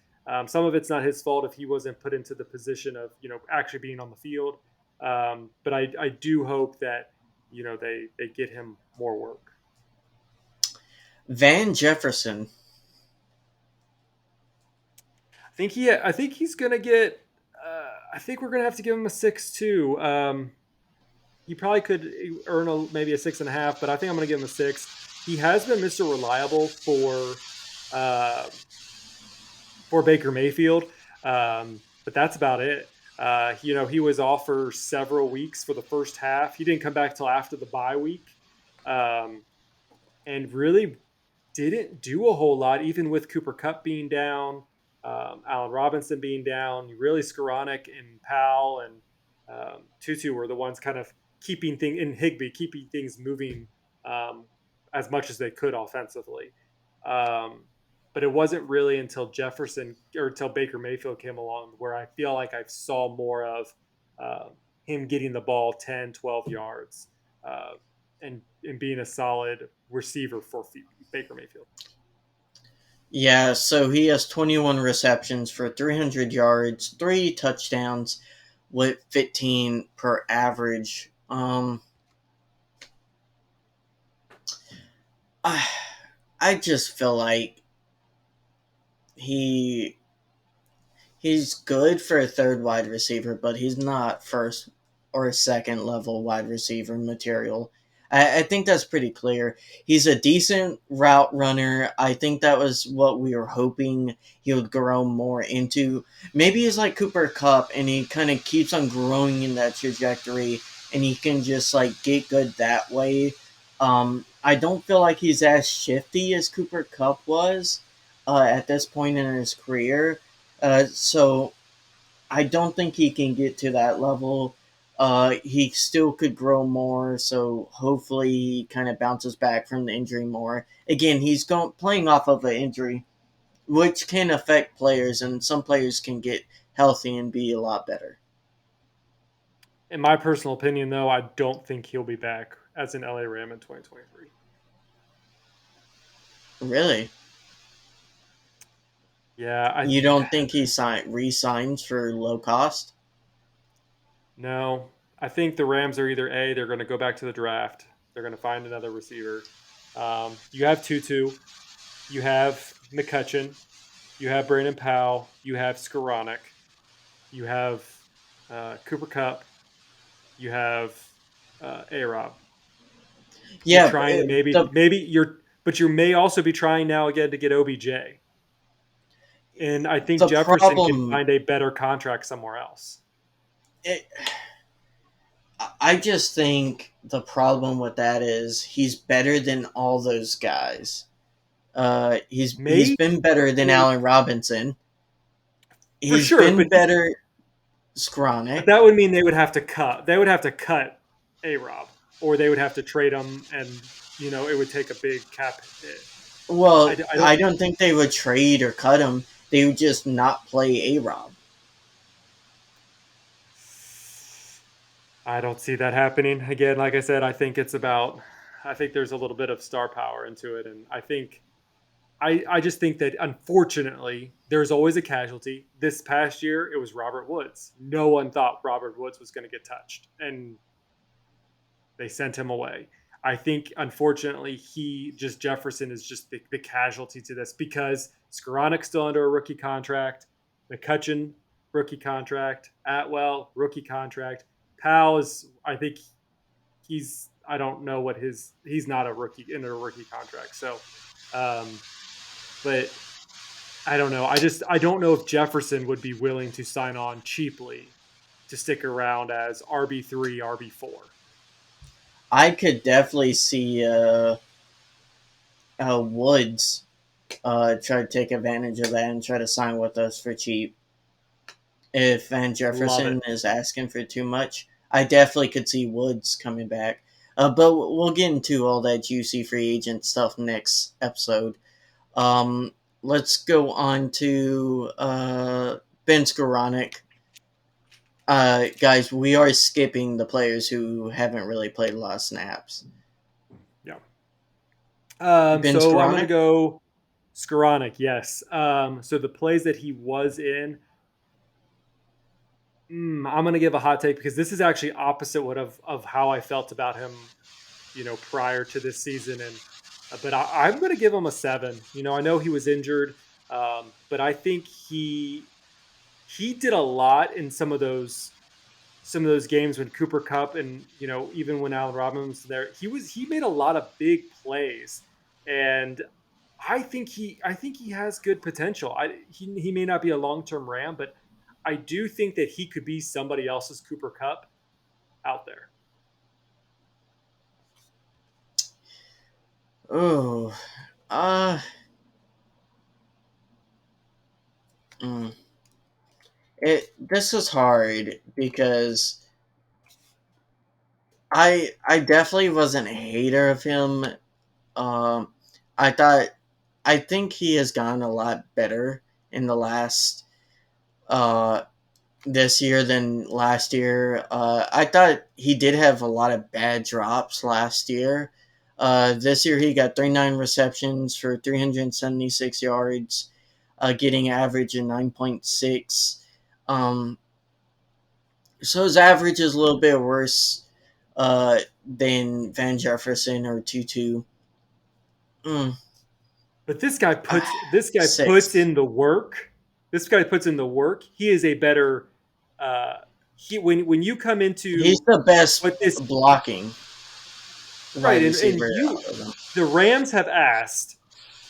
Some of it's not his fault if he wasn't put into the position of actually being on the field. But I do hope that they get him more work. Van Jefferson. I think he's gonna get. I think we're gonna have to give him a 6 too. He probably could earn maybe a 6.5, but I think I'm gonna give him a 6. He has been Mr. Reliable uh, for Baker Mayfield, but that's about it. He was off for several weeks for the first half. He didn't come back till after the bye week, um, and really didn't do a whole lot, even with Cooper Cup being down, Allen Robinson being down. Really, Skoranek and Powell and Tutu were the ones kind of keeping things in Higby, keeping things moving um, as much as they could offensively. Um, but it wasn't really until Jefferson or until Baker Mayfield came along where I feel like I saw more of uh, him getting the ball 10, 12 yards uh, and being a solid receiver for Baker Mayfield. Yeah, so he has 21 receptions for 300 yards, 3 touchdowns with 15 per average. I, I just feel like he he's good for a third wide receiver, but he's not first or second level wide receiver material. I think that's pretty clear. He's a decent route runner. I think that was what we were hoping he would grow more into. Maybe he's like Cooper Cup and he kind of keeps on growing in that trajectory and he can just like get good that way. I don't feel like he's as shifty as Cooper Cup was at this point in his career. So I don't think he can get to that level. He still could grow more, so hopefully he kind of bounces back from the injury more. Again, he's playing off of an injury, which can affect players, and some players can get healthy and be a lot better. In my personal opinion, though, I don't think he'll be back as an LA Ram in 2023. Really, Yeah, I you don't think he re-signs for low cost? no. I think the Rams are either they're going to go back to the draft, they're going to find another receiver. You have Tutu, you have McCutcheon, you have Brandon Powell, you have Skoranek, you have Cooper Cup, you have A Rob. You're Yeah, trying to the but you may also be trying now again to get OBJ. And I think the Jefferson can problem. find a better contract somewhere else. It, I just think the problem with that is he's better than all those guys. He's Maybe been better than Allen Robinson. for He's sure, been better but Skronik. that would mean they would have to cut. They would have to cut A Rob, or they would have to trade him, and it would take a big cap hit. Well, I don't. I don't think they would trade or cut him. They would just not play A Rob. I don't see that happening again. Like I said, I think it's about. I think there's a little bit of star power into it, and I just think that unfortunately there's always a casualty. This past year it was Robert Woods. No one thought Robert Woods was going to get touched, and they sent him away. I think unfortunately Jefferson is just the casualty to this because Skoranik's still under a rookie contract, McCutcheon rookie contract, Atwell rookie contract. Powell is I think I don't know what he's not a rookie in a rookie contract. So um, but I don't know. I don't know if Jefferson would be willing to sign on cheaply to stick around as RB3, RB4. I could definitely see Woods try to take advantage of that and try to sign with us for cheap. If Van Love Jefferson it. is asking for too much, I definitely could see Woods coming back. But we'll get into all that juicy free agent stuff next episode. Let's go on to Ben Skoranek. Guys, we are skipping the players who haven't really played a lot of snaps. Yeah. Ben So I'm gonna Skoranek. go Skoranek. Yes. So the plays that he was in, I'm gonna give a hot take because this is actually opposite what of how I felt about him, prior to this season. And but I'm gonna give him a 7. I know he was injured, but I think he did a lot in some of those games when Cooper Cup and even when Allen Robinson was there, he made a lot of big plays, and I think he has good potential. He may not be a long term Ram, but I do think that he could be somebody else's Cooper Cup out there. Oh, uh, mm, this is hard because I definitely wasn't a hater of him. Um, I thought I think he has gotten a lot better in the last uh this year than last year. I thought he did have a lot of bad drops last year. This year he got 39 receptions for 376 yards, getting average of 9.6. Um, so his average is a little bit worse than Van Jefferson or Tutu. Mm, But this guy puts six. in the work. This guy puts in the work. He is a better. Uh, he when you come He's into the best what this blocking right, wide and receiver you, out of them. the Rams have asked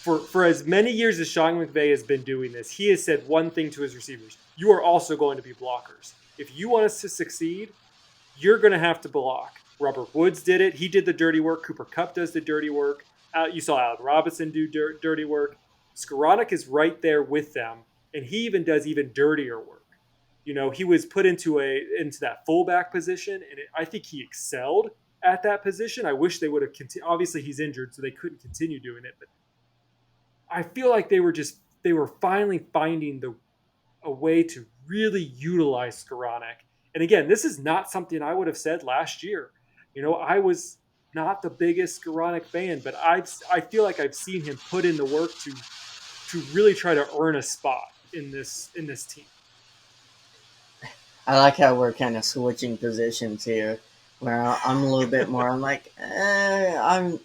for as many years as Sean McVay has been doing this. He has said one thing to his receivers: you are also going to be blockers. If you want us to succeed, you're going to have to block. Robert Woods did it. He did the dirty work. Cooper Cup does the dirty work. You saw Allen Robinson do dirty work. Skoranek is right there with them, and he even does even dirtier work. He was put into that fullback position, and I think he excelled at that position. I wish they would have continued. Obviously, he's injured, so they couldn't continue doing it. But I feel like they were finally finding a way to really utilize Skoranek. And again, this is not something I would have said last year. I was not the biggest Skoranek fan, but I feel like I've seen him put in the work to really try to earn a spot in this team. I like how we're kind of switching positions here, where I'm a little bit more. I'm like, I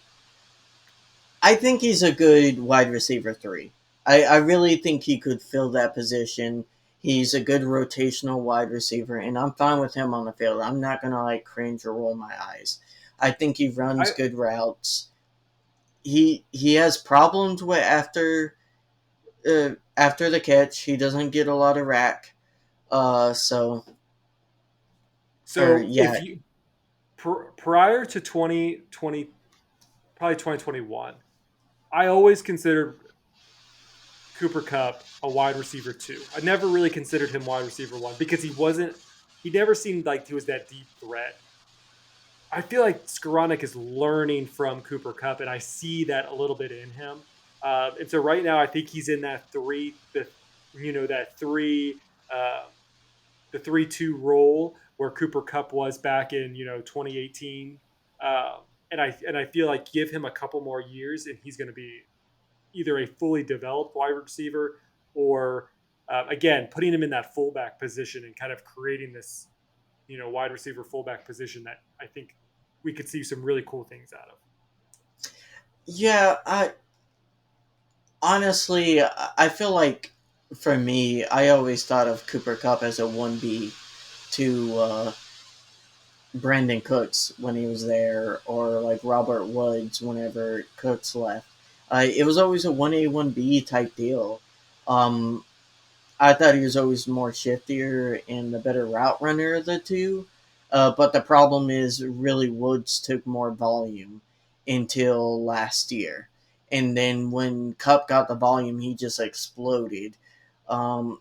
think he's a good wide receiver three. I really think he could fill that position. He's a good rotational wide receiver, and I'm fine with him on the field. I'm not gonna like cringe or roll my eyes. I think he runs I good routes. He has problems with after the catch. He doesn't get a lot of rack. So or so yeah, if you prior to 2020, probably 2021, I always considered Cooper Cup a wide receiver two. I never really considered him wide receiver one because he never seemed like he was that deep threat. I feel like Skoranek is learning from Cooper Cup, and I see that a little bit in him. And so right now, I think he's in that that uh, the 3-2 role where Cooper Cup was back in 2018. And I feel like give him a couple more years, and he's going to be either a fully developed wide receiver or again putting him in that fullback position and kind of creating this wide receiver fullback position that I think we could see some really cool things out of. yeah. I honestly, I feel like for me, I always thought of Cooper Cup as a 1B to Brandon Cooks when he was there, or like Robert Woods whenever Cooks left. It was always a 1A, 1B type deal. Um, I thought he was always more shiftier and the better route runner of the two. But the problem is, really, Woods took more volume until last year. And then when Cup got the volume, he just exploded. Um,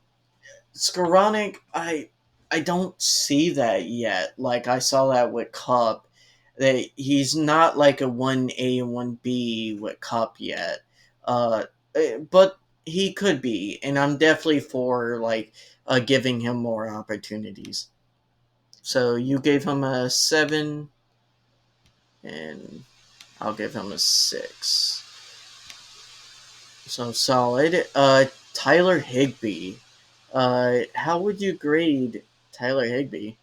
Skoranek, I don't see that yet. Like I saw that with Cup, that he's not like a 1A and 1B with Cup yet. But he could be, and I'm definitely for like giving him more opportunities. So you gave him a 7, and I'll give him a 6. So solid. Tyler Higbee. How would you grade Tyler Higbee?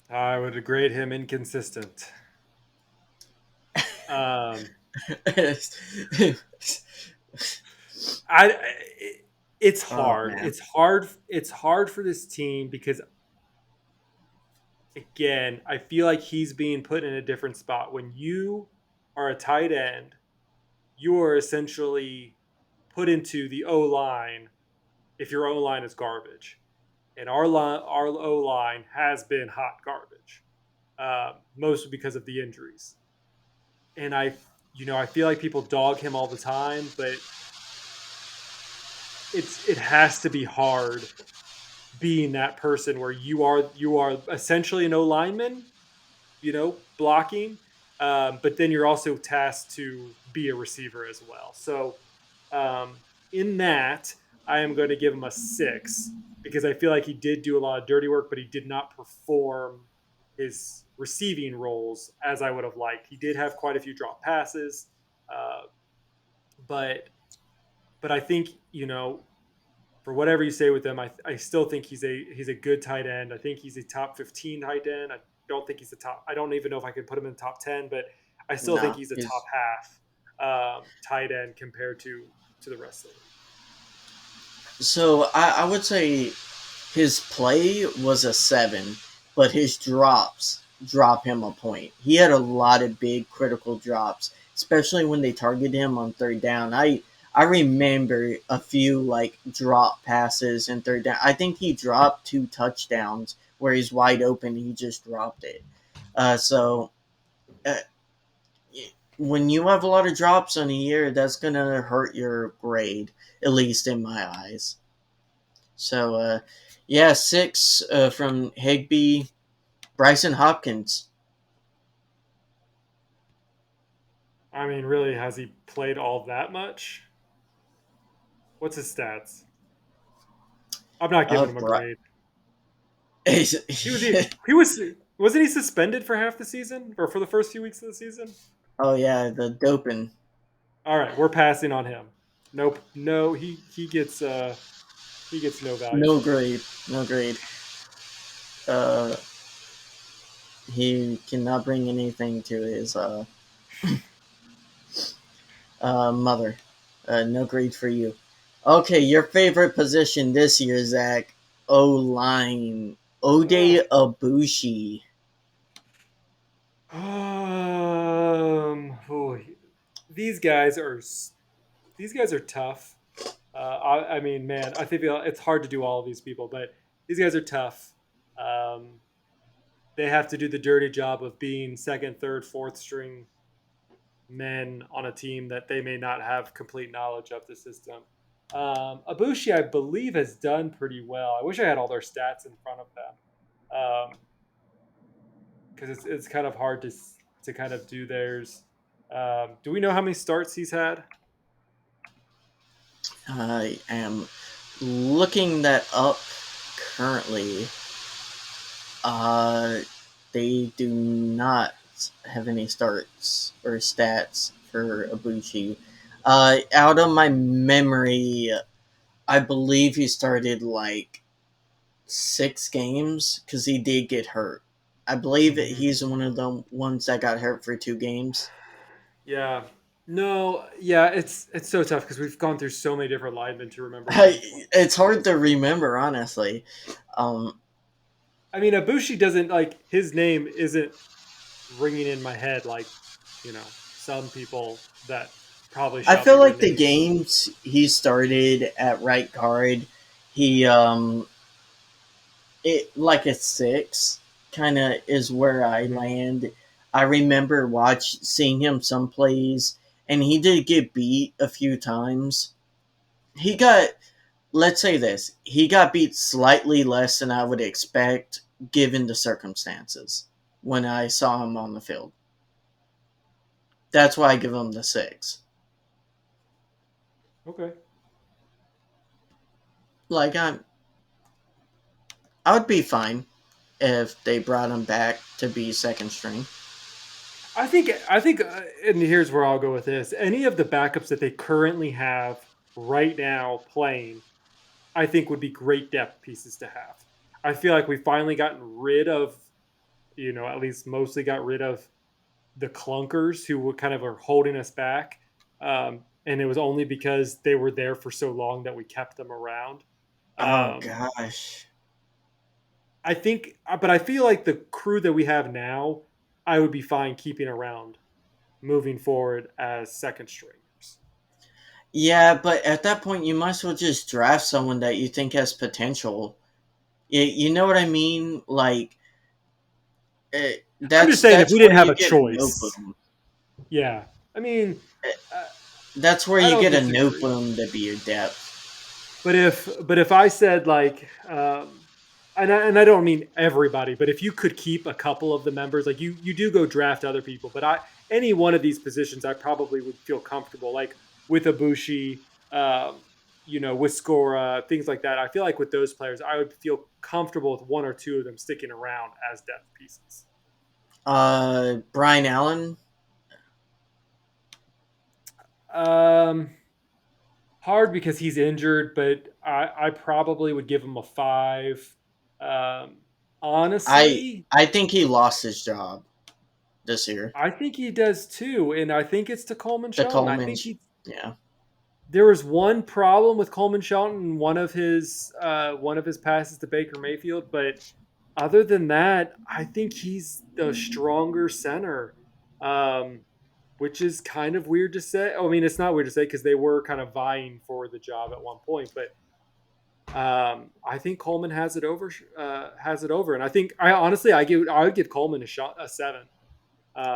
I would grade him inconsistent. Um, I it's Oh hard. man. It's hard. It's hard for this team because again, I feel like he's being put in a different spot. When you are a tight end, you are essentially put into the O line if your O line is garbage, and our O line has been hot garbage, mostly because of the injuries. And I feel like people dog him all the time, but it has to be hard being that person where you are essentially an O lineman, blocking, but then you're also tasked to be a receiver as well. So um, in that, I am going to give him a 6 because I feel like he did do a lot of dirty work, but he did not perform his receiving roles as I would have liked. He did have quite a few drop passes, uh, but I think for whatever you say with him, I still think he's a good tight end. I think he's a top 15 tight end. I don't think he's a top. I don't even know if I could put him in the top 10, but I still think No, he's a top he's half tight end compared to the rest of the league. so I would say his play was a 7, but his drops drop him a point. He had a lot of big critical drops, especially when they targeted him on third down. I remember a few like drop passes in third down. I think he dropped 2 touchdowns where he's wide open. He just dropped it. So uh, when you have a lot of drops on a year, that's gonna hurt your grade, at least in my eyes. So, yeah, 6 from Higby. Bryson Hopkins. I mean, really, has he played all that much? What's his stats? I'm not Uh, giving him a Bry- grade. He was he was wasn't he suspended for half the season or for the first few weeks of the season? oh yeah, the doping. All right, we're passing on him. Nope, no, he gets no value No from me. grade. No grade. Uh, he cannot bring anything to his mother. No grade for you. Okay, your favorite position this year, Zach. O line. Ugh. Ode Abushi. Oh, these guys are these guys are tough. I mean, man, I think it's hard to do all of these people, but these guys are tough. Um, they have to do the dirty job of being second, third, fourth string men on a team that they may not have complete knowledge of the system. Abushi, I believe, has done pretty well. I wish I had all their stats in front of them because it's kind of hard to kind of do theirs. Do we know how many starts he's had? I am looking that up currently. Uh, they do not have any starts or stats for Ibushi. Out of my memory, I believe he started like 6 games because he did get hurt. I believe that Mm-hmm. he's one of the ones that got hurt for 2 games. Yeah. No, yeah, it's so tough because we've gone through so many different linemen to remember 2020. It's hard to remember, honestly. Um, I mean, Abushi doesn't like his name isn't ringing in my head like some people that probably I shall feel be like the renamed. games he started at right guard, he it like a 6 kind of is where I Mm-hmm. land. I remember seeing him some plays, and he did get beat a few times. He got, let's say this, he got beat slightly less than I would expect given the circumstances when I saw him on the field. That's why I give him the 6. Okay. Like I would be fine if they brought him back to be second string. I think, and here's where I'll go with this. Any of the backups that they currently have right now playing, I think would be great depth pieces to have. I feel like we finally gotten rid of, at least mostly got rid of the clunkers who were kind of are holding us back. And it was only because they were there for so long that we kept them around. Oh Um, gosh. I think, but I feel like the crew that we have now, I would be fine keeping around moving forward as second stringers. Yeah, but at that point, you might as well just draft someone that you think has potential. You know what I mean? Like, I'm just that's saying, if that's we where didn't have you a get a no choice, boom. yeah. I mean, Eh, uh, That's where I you don't get a no disagree. boom to be your depth. But if I said like, and I don't mean everybody, but if you could keep a couple of the members, like you do go draft other people, but any one of these positions, I probably would feel comfortable, like with Ibushi, with Scora, things like that. I feel like with those players, I would feel comfortable with one or two of them sticking around as depth pieces. Brian Allen. Um, Hard because he's injured, but I probably would give him a five. Um, I Honestly, I think he lost his job this year. I think he does too, and I think it's to Coleman The Shelton. I think Coleman's. he Yeah. There was one problem with Coleman Shelton in one of his passes to Baker Mayfield, but other than that, I think he's the stronger center, um, which is kind of weird to say. I mean, it's not weird to say because they were kind of vying for the job at one point, but I think Coleman has it over. Has it over, and I honestly I would give Coleman a 7.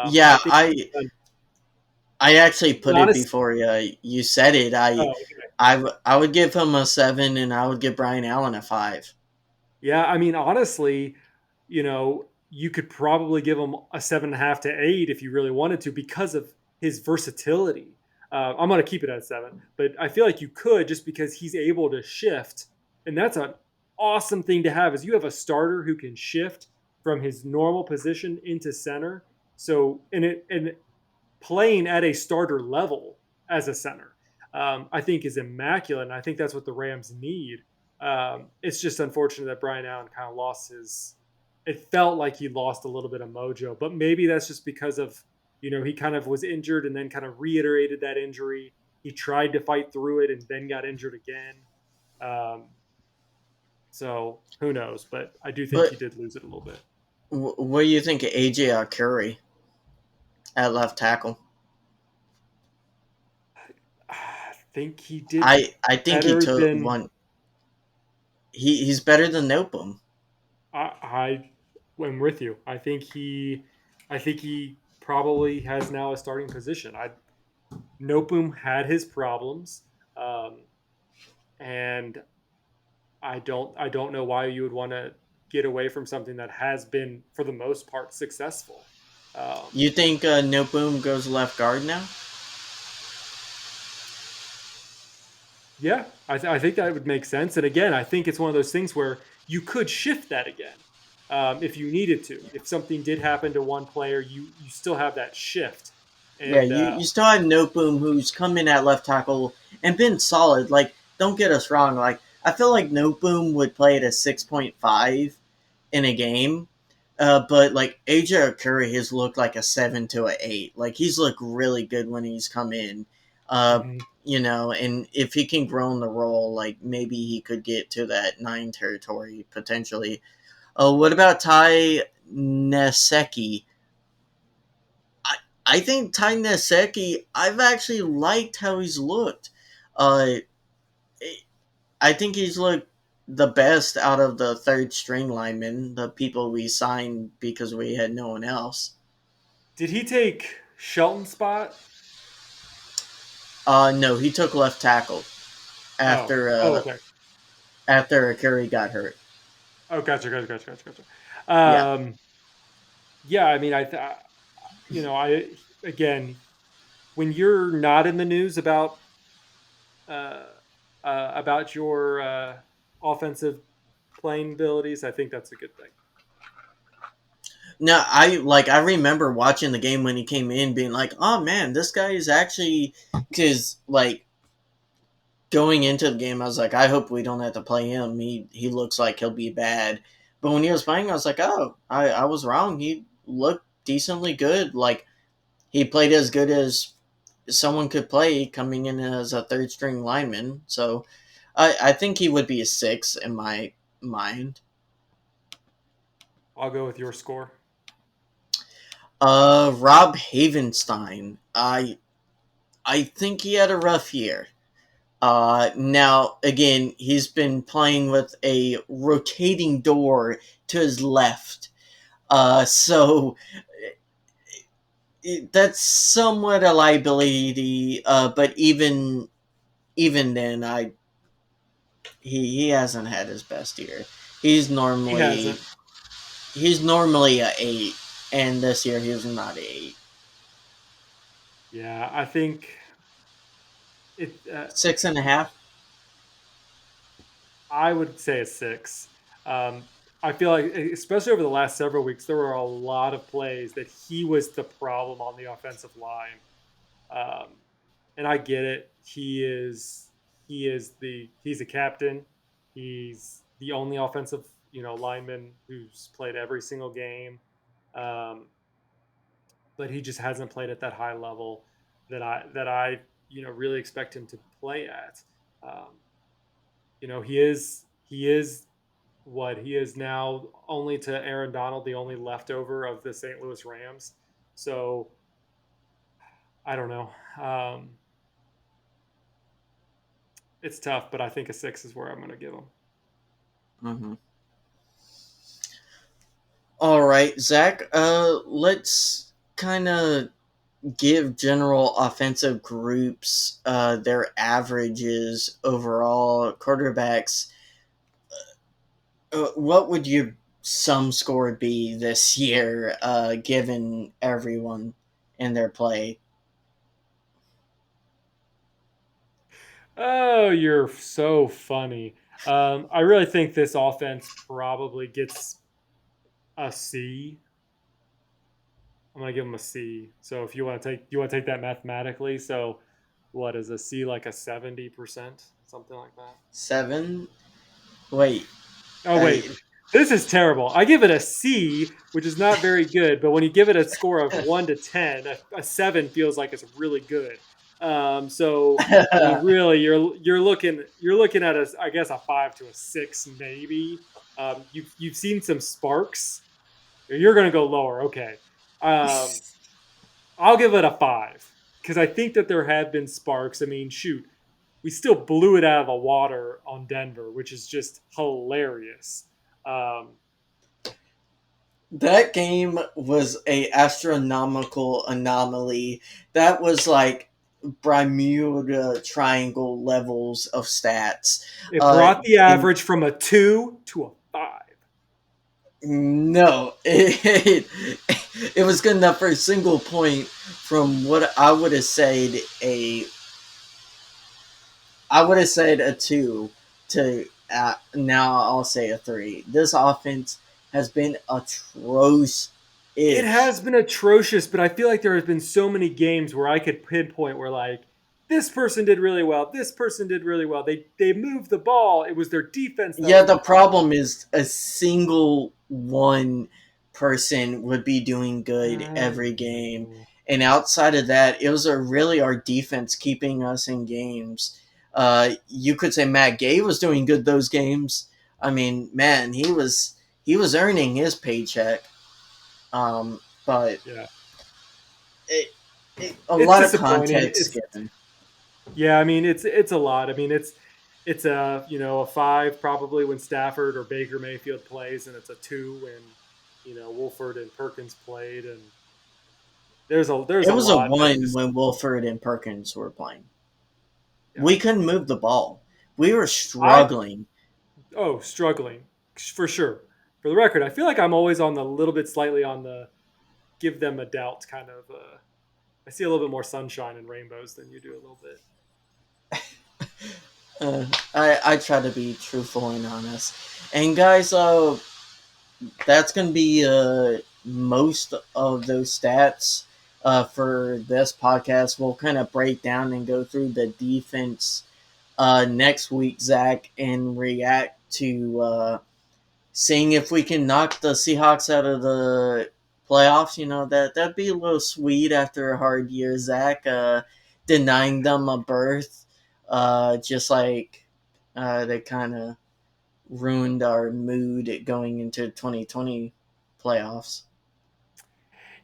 Yeah, I think I actually put it honest. before you said it. Oh, I would give him a 7, and I would give Brian Allen a 5. yeah, I mean, honestly, you could probably give him a 7.5 to 8 if you really wanted to because of his versatility. I'm going to keep it at 7, but I feel like you could just because he's able to shift, and that's an awesome thing to have. Is you have a starter who can shift from his normal position into center. So, and playing at a starter level as a center, I think is immaculate. And I think that's what the Rams need. It's just unfortunate that Brian Allen kind of lost his. It felt like he lost a little bit of mojo, but maybe that's just because of he kind of was injured and then kind of reiterated that injury. He tried to fight through it and then got injured again. Um, so who knows? But I do think he But did lose it a little bit. what do you think of AJ Curry at left tackle? I think he did I think he better took than one. He's better than Nopum. I am with you. I think he probably has now a starting position. Nopum had his problems, um, and I don't know why you would want to get away from something that has been for the most part successful. Um, You think Nopum goes left guard now? yeah, I think that would make sense. And again, I think it's one of those things where you could shift that again if you needed to. If something did happen to one player, you still have that shift. Yeah, And you still have Nopum who's come in at left tackle and been solid. Like, don't get us wrong. Like, I feel like Nopum would play at a 6.5 in a game. But like AJ Curry has looked like a 7 to a 8. Like he's looked really good when he's come in. Uh, mhm. and if he can grow in the role, like maybe he could get to that 9 territory potentially. What about Ty Neseki? I I think Ty Neseki. I've actually liked how he's looked. Uh, I think he's looked the best out of the third string linemen, the people we signed because we had no one else. Did he take Shelton's spot? No, he took left tackle Oh, after oh, okay. Curry got hurt. Oh, gotcha. Yeah, Yeah, I mean, I again, when you're not in the news about uh, about your offensive playing abilities, I think that's a good thing. No, I remember watching the game when he came in, being like, "Oh man, this guy is actually." Because like going into the game, I was like, "I hope we don't have to play him. He looks like he'll be bad." But when he was playing, I was like, "Oh, I was wrong. He looked decently good. Like he played as good as someone could play coming in as a third string lineman." So I think he would be a six in my mind. I'll go with your score. Rob Havenstein. I think he had a rough year. Now again, he's been playing with a rotating door to his left. So that's somewhat a liability. But even then, he hasn't had his best year. He's He normally hasn't. he's normally a eight, and this year he was not a eight. Yeah, I think it. 6.5. I would say a six. I feel like, especially over the last several weeks, there were a lot of plays that he was the problem on the offensive line. Um, and I get it. He's a captain. He's the only offensive lineman who's played every single game. Um, but he just hasn't played at that high level that I really expect him to play at. Um, he is what he is now, only to Aaron Donald, the only leftover of the St. Louis Rams. So I don't know. It's tough, but I think a six is where I'm going to give him. Mm-hmm. All right, Zach. Let's kind of give general offensive groups their averages overall. Quarterbacks. What would your sum score be this year, given everyone in their play? Oh, you're so funny. I really think this offense probably gets a C. I'm gonna give them a C. So if you want to take that mathematically. So what is a C, like a 70%, something like that? Seven. Wait. Oh I, wait, this is terrible. I give it a C, which is not very good. But when you give it a score of 1 to 10, a 7 feels like it's really good. So I mean, really, you're looking at I guess a 5 to a 6 maybe. You've seen some sparks. You're gonna go lower. Okay. Um, I'll give it a 5 because I think that there have been sparks. I mean, shoot, we still blew it out of the water on Denver, which is just hilarious. Um, that game was a astronomical anomaly. That was like Bermuda Triangle levels of stats. it Uh, brought the in average from a 2 to a 5. No, it was good enough for a single point from what I would have said a two to now I'll say a three. This offense has been atrocious. It has been atrocious, but I feel like there has been so many games where I could pinpoint where, like, this person did really well, this person did really well. They moved the ball. It was their defense that Yeah, was the the problem. problem is a single one person would be doing good I every game. know. And outside of that, it was really our defense keeping us in games. You could say Matt Gay was doing good those games. I mean, man, he was earning his paycheck. But Yeah, it, a it's lot of disappointing. context It's given. Yeah, I mean it's a lot. I mean it's a 5 probably when Stafford or Baker Mayfield plays, and it's a 2 when Wolford and Perkins played, and there's It a was a lot that one just when Wilford and Perkins were playing. yeah. We couldn't move the ball. We were I struggling. Struggling for sure. For the record, I feel like I'm always on the little bit slightly on the give them a doubt kind of. I see a little bit more sunshine and rainbows than you do a little bit. I try to be truthful and honest. And guys, that's gonna be most of those stats for this podcast. We'll kind of break down and go through the defense next week, Zach, and react to seeing if we can knock the Seahawks out of the playoffs. That'd be a little sweet after a hard year, Zach. Denying them a berth, just like they kind of ruined our mood going into 2020 playoffs.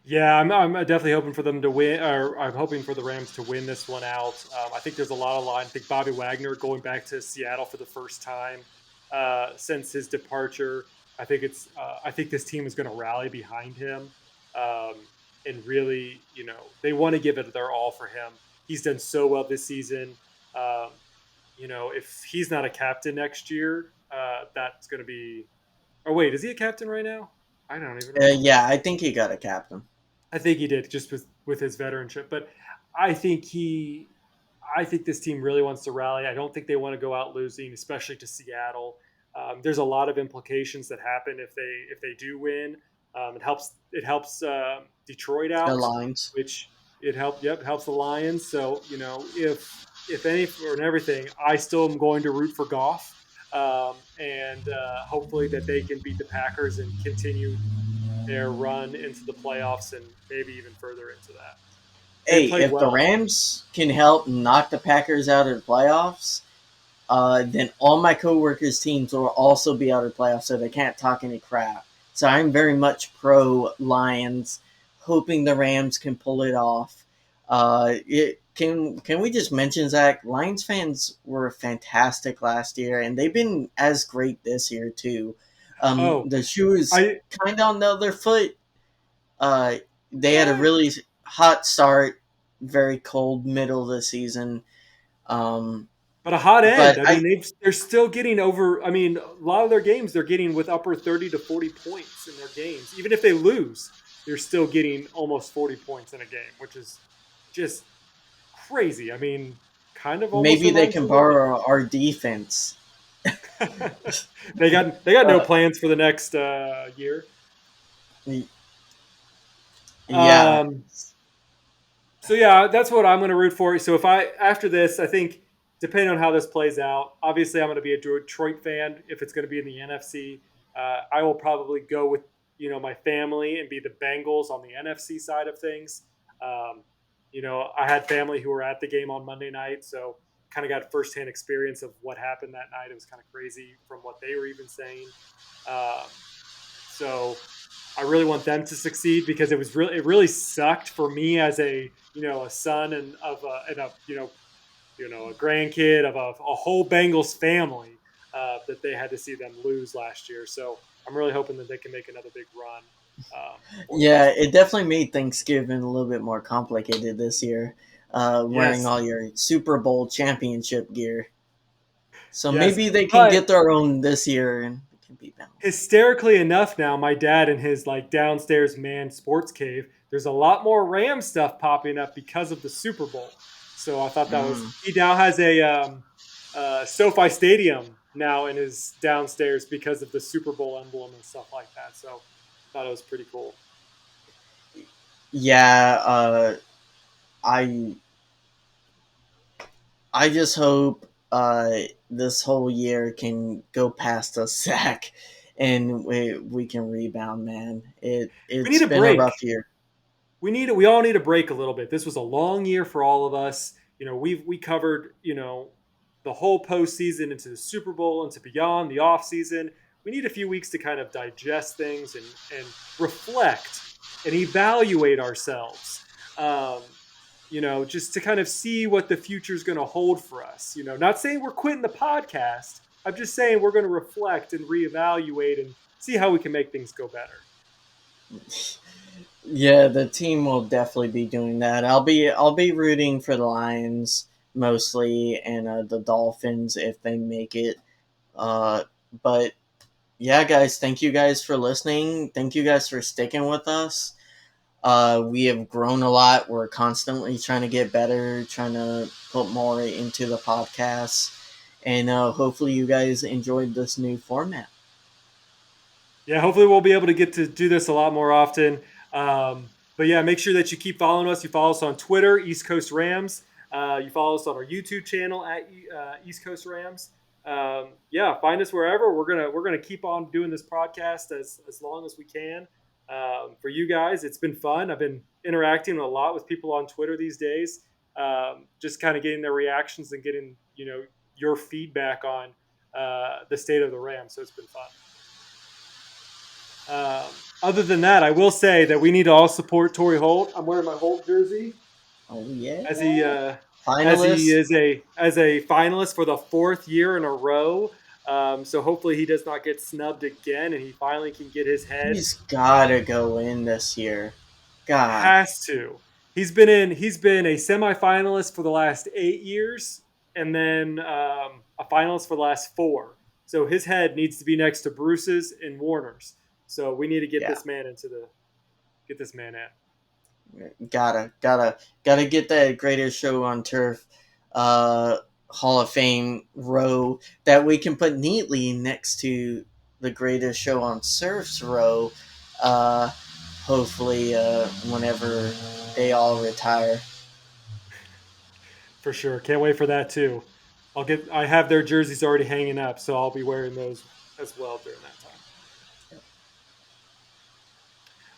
Yeah, I'm definitely hoping for them to win, or I'm hoping for the Rams to win this one out. I think there's a lot of line. I think Bobby Wagner going back to Seattle for the first time since his departure. I think this team is going to rally behind him, and really, they want to give it their all for him. He's done so well this season. Um, if he's not a captain next year, that's going to be. Oh wait, is he a captain right now? I don't even remember. Yeah, I think he got a captain. I think he did just with his veteranship, but I think I think this team really wants to rally. I don't think they want to go out losing, especially to Seattle. There's a lot of implications that happen if they do win. It helps Detroit The out, lines. which it helps the Lions. So if any or everything, I still am going to root for Goff, and hopefully that they can beat the Packers and continue their run into the playoffs and maybe even further into that. They Hey, played if the well. Rams can help knock the Packers out of the playoffs, then all my coworkers' teams will also be out of the playoffs, so they can't talk any crap. So I'm very much pro Lions, hoping the Rams can pull it off. Can we just mention, Zach? Lions fans were fantastic last year, and they've been as great this year too. Oh, The shoe is I kind of on the other foot. Uh, they had a uh, really hot start, very cold middle of the season. Um, but a hot but end. I mean, they're still getting over. I mean, a lot of their games they're getting with upper 30 to 40 points in their games. Even if they lose, they're still getting almost 40 points in a game, which is just crazy. I mean, kind of almost maybe they reminds can me of borrow our defense. they got no Uh, plans for the next year. yeah, Um, So yeah, that's what I'm going to root for. So if I after this, I think depending on how this plays out, obviously I'm going to be a Detroit fan if it's going to be in the NFC. I will probably go with my family and be the Bengals on the NFC side of things. Um, I had family who were at the game on Monday night, so kind of got firsthand experience of what happened that night. It was kind of crazy from what they were even saying. Um, so I really want them to succeed because it really sucked for me as a son and a grandkid of a whole Bengals family that they had to see them lose last year. So I'm really hoping that they can make another big run for the yeah, rest of it it. definitely made Thanksgiving a little bit more complicated this year. Wearing Yes, all your Super Bowl championship gear, so yes, maybe they can but get their own this year and it can be balanced. hysterically enough now my dad in his like downstairs man sports cave there's a lot more ram stuff popping up because of the Super Bowl, so I thought that was Mm. he now has a SoFi Stadium now in his downstairs because of the Super Bowl emblem and stuff like that, so I thought it was pretty cool. Yeah, I I just hope this whole year can go past us, Zach, and we can rebound, man. We need It's a been a break. rough year. We all need a break a little bit. This was a long year for all of us. We covered the whole postseason into the Super Bowl into beyond the off season. We need a few weeks to kind of digest things and reflect and evaluate ourselves. Just to kind of see what the future is going to hold for us. Not saying we're quitting the podcast. I'm just saying we're going to reflect and reevaluate and see how we can make things go better. Yeah, the team will definitely be doing that. I'll be rooting for the Lions mostly and the Dolphins if they make it. Uh, but yeah, guys, thank you guys for listening. Thank you guys for sticking with us. We have grown a lot. We're constantly trying to get better, trying to put more into the podcast. And hopefully, you guys enjoyed this new format. Yeah, hopefully we'll be able to get to do this a lot more often. But yeah, make sure that you keep following us. You follow us on Twitter, East Coast Rams. You follow us on our YouTube channel at East Coast Rams. Yeah, find us wherever. We're gonna keep on doing this podcast as long as we can. For you guys, it's been fun. I've been interacting a lot with people on Twitter these days, just kind of getting their reactions and getting your feedback on the state of the Rams. So it's been fun. Other than that, I will say that we need to all support Torrey Holt. I'm wearing my Holt jersey Oh, as he yeah. uh, as he Finalists. is a finalist for the fourth year in a row. So hopefully he does not get snubbed again, and he finally can get his head. He's got to go in this year. God. Has to. He's been a semifinalist for the last 8 years, and then a finalist for the last four. So his head needs to be next to Bruce's and Warner's. So we need to Yeah. get this man in. Gotta get that greatest show on turf Hall of Fame row that we can put neatly next to the greatest show on surf's row. Uh, hopefully, whenever they all retire. For sure. Can't wait for that too. I have their jerseys already hanging up, so I'll be wearing those as well during that time.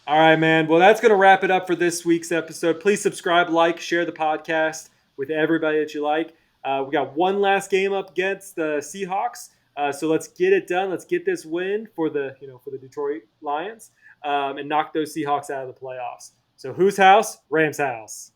All right, man. Well, that's going to wrap it up for this week's episode. Please subscribe, like, share the podcast with everybody that you like. We got one last game up against the Seahawks, so let's get it done. Let's get this win for the Detroit Lions and knock those Seahawks out of the playoffs. So, whose house? Rams' house.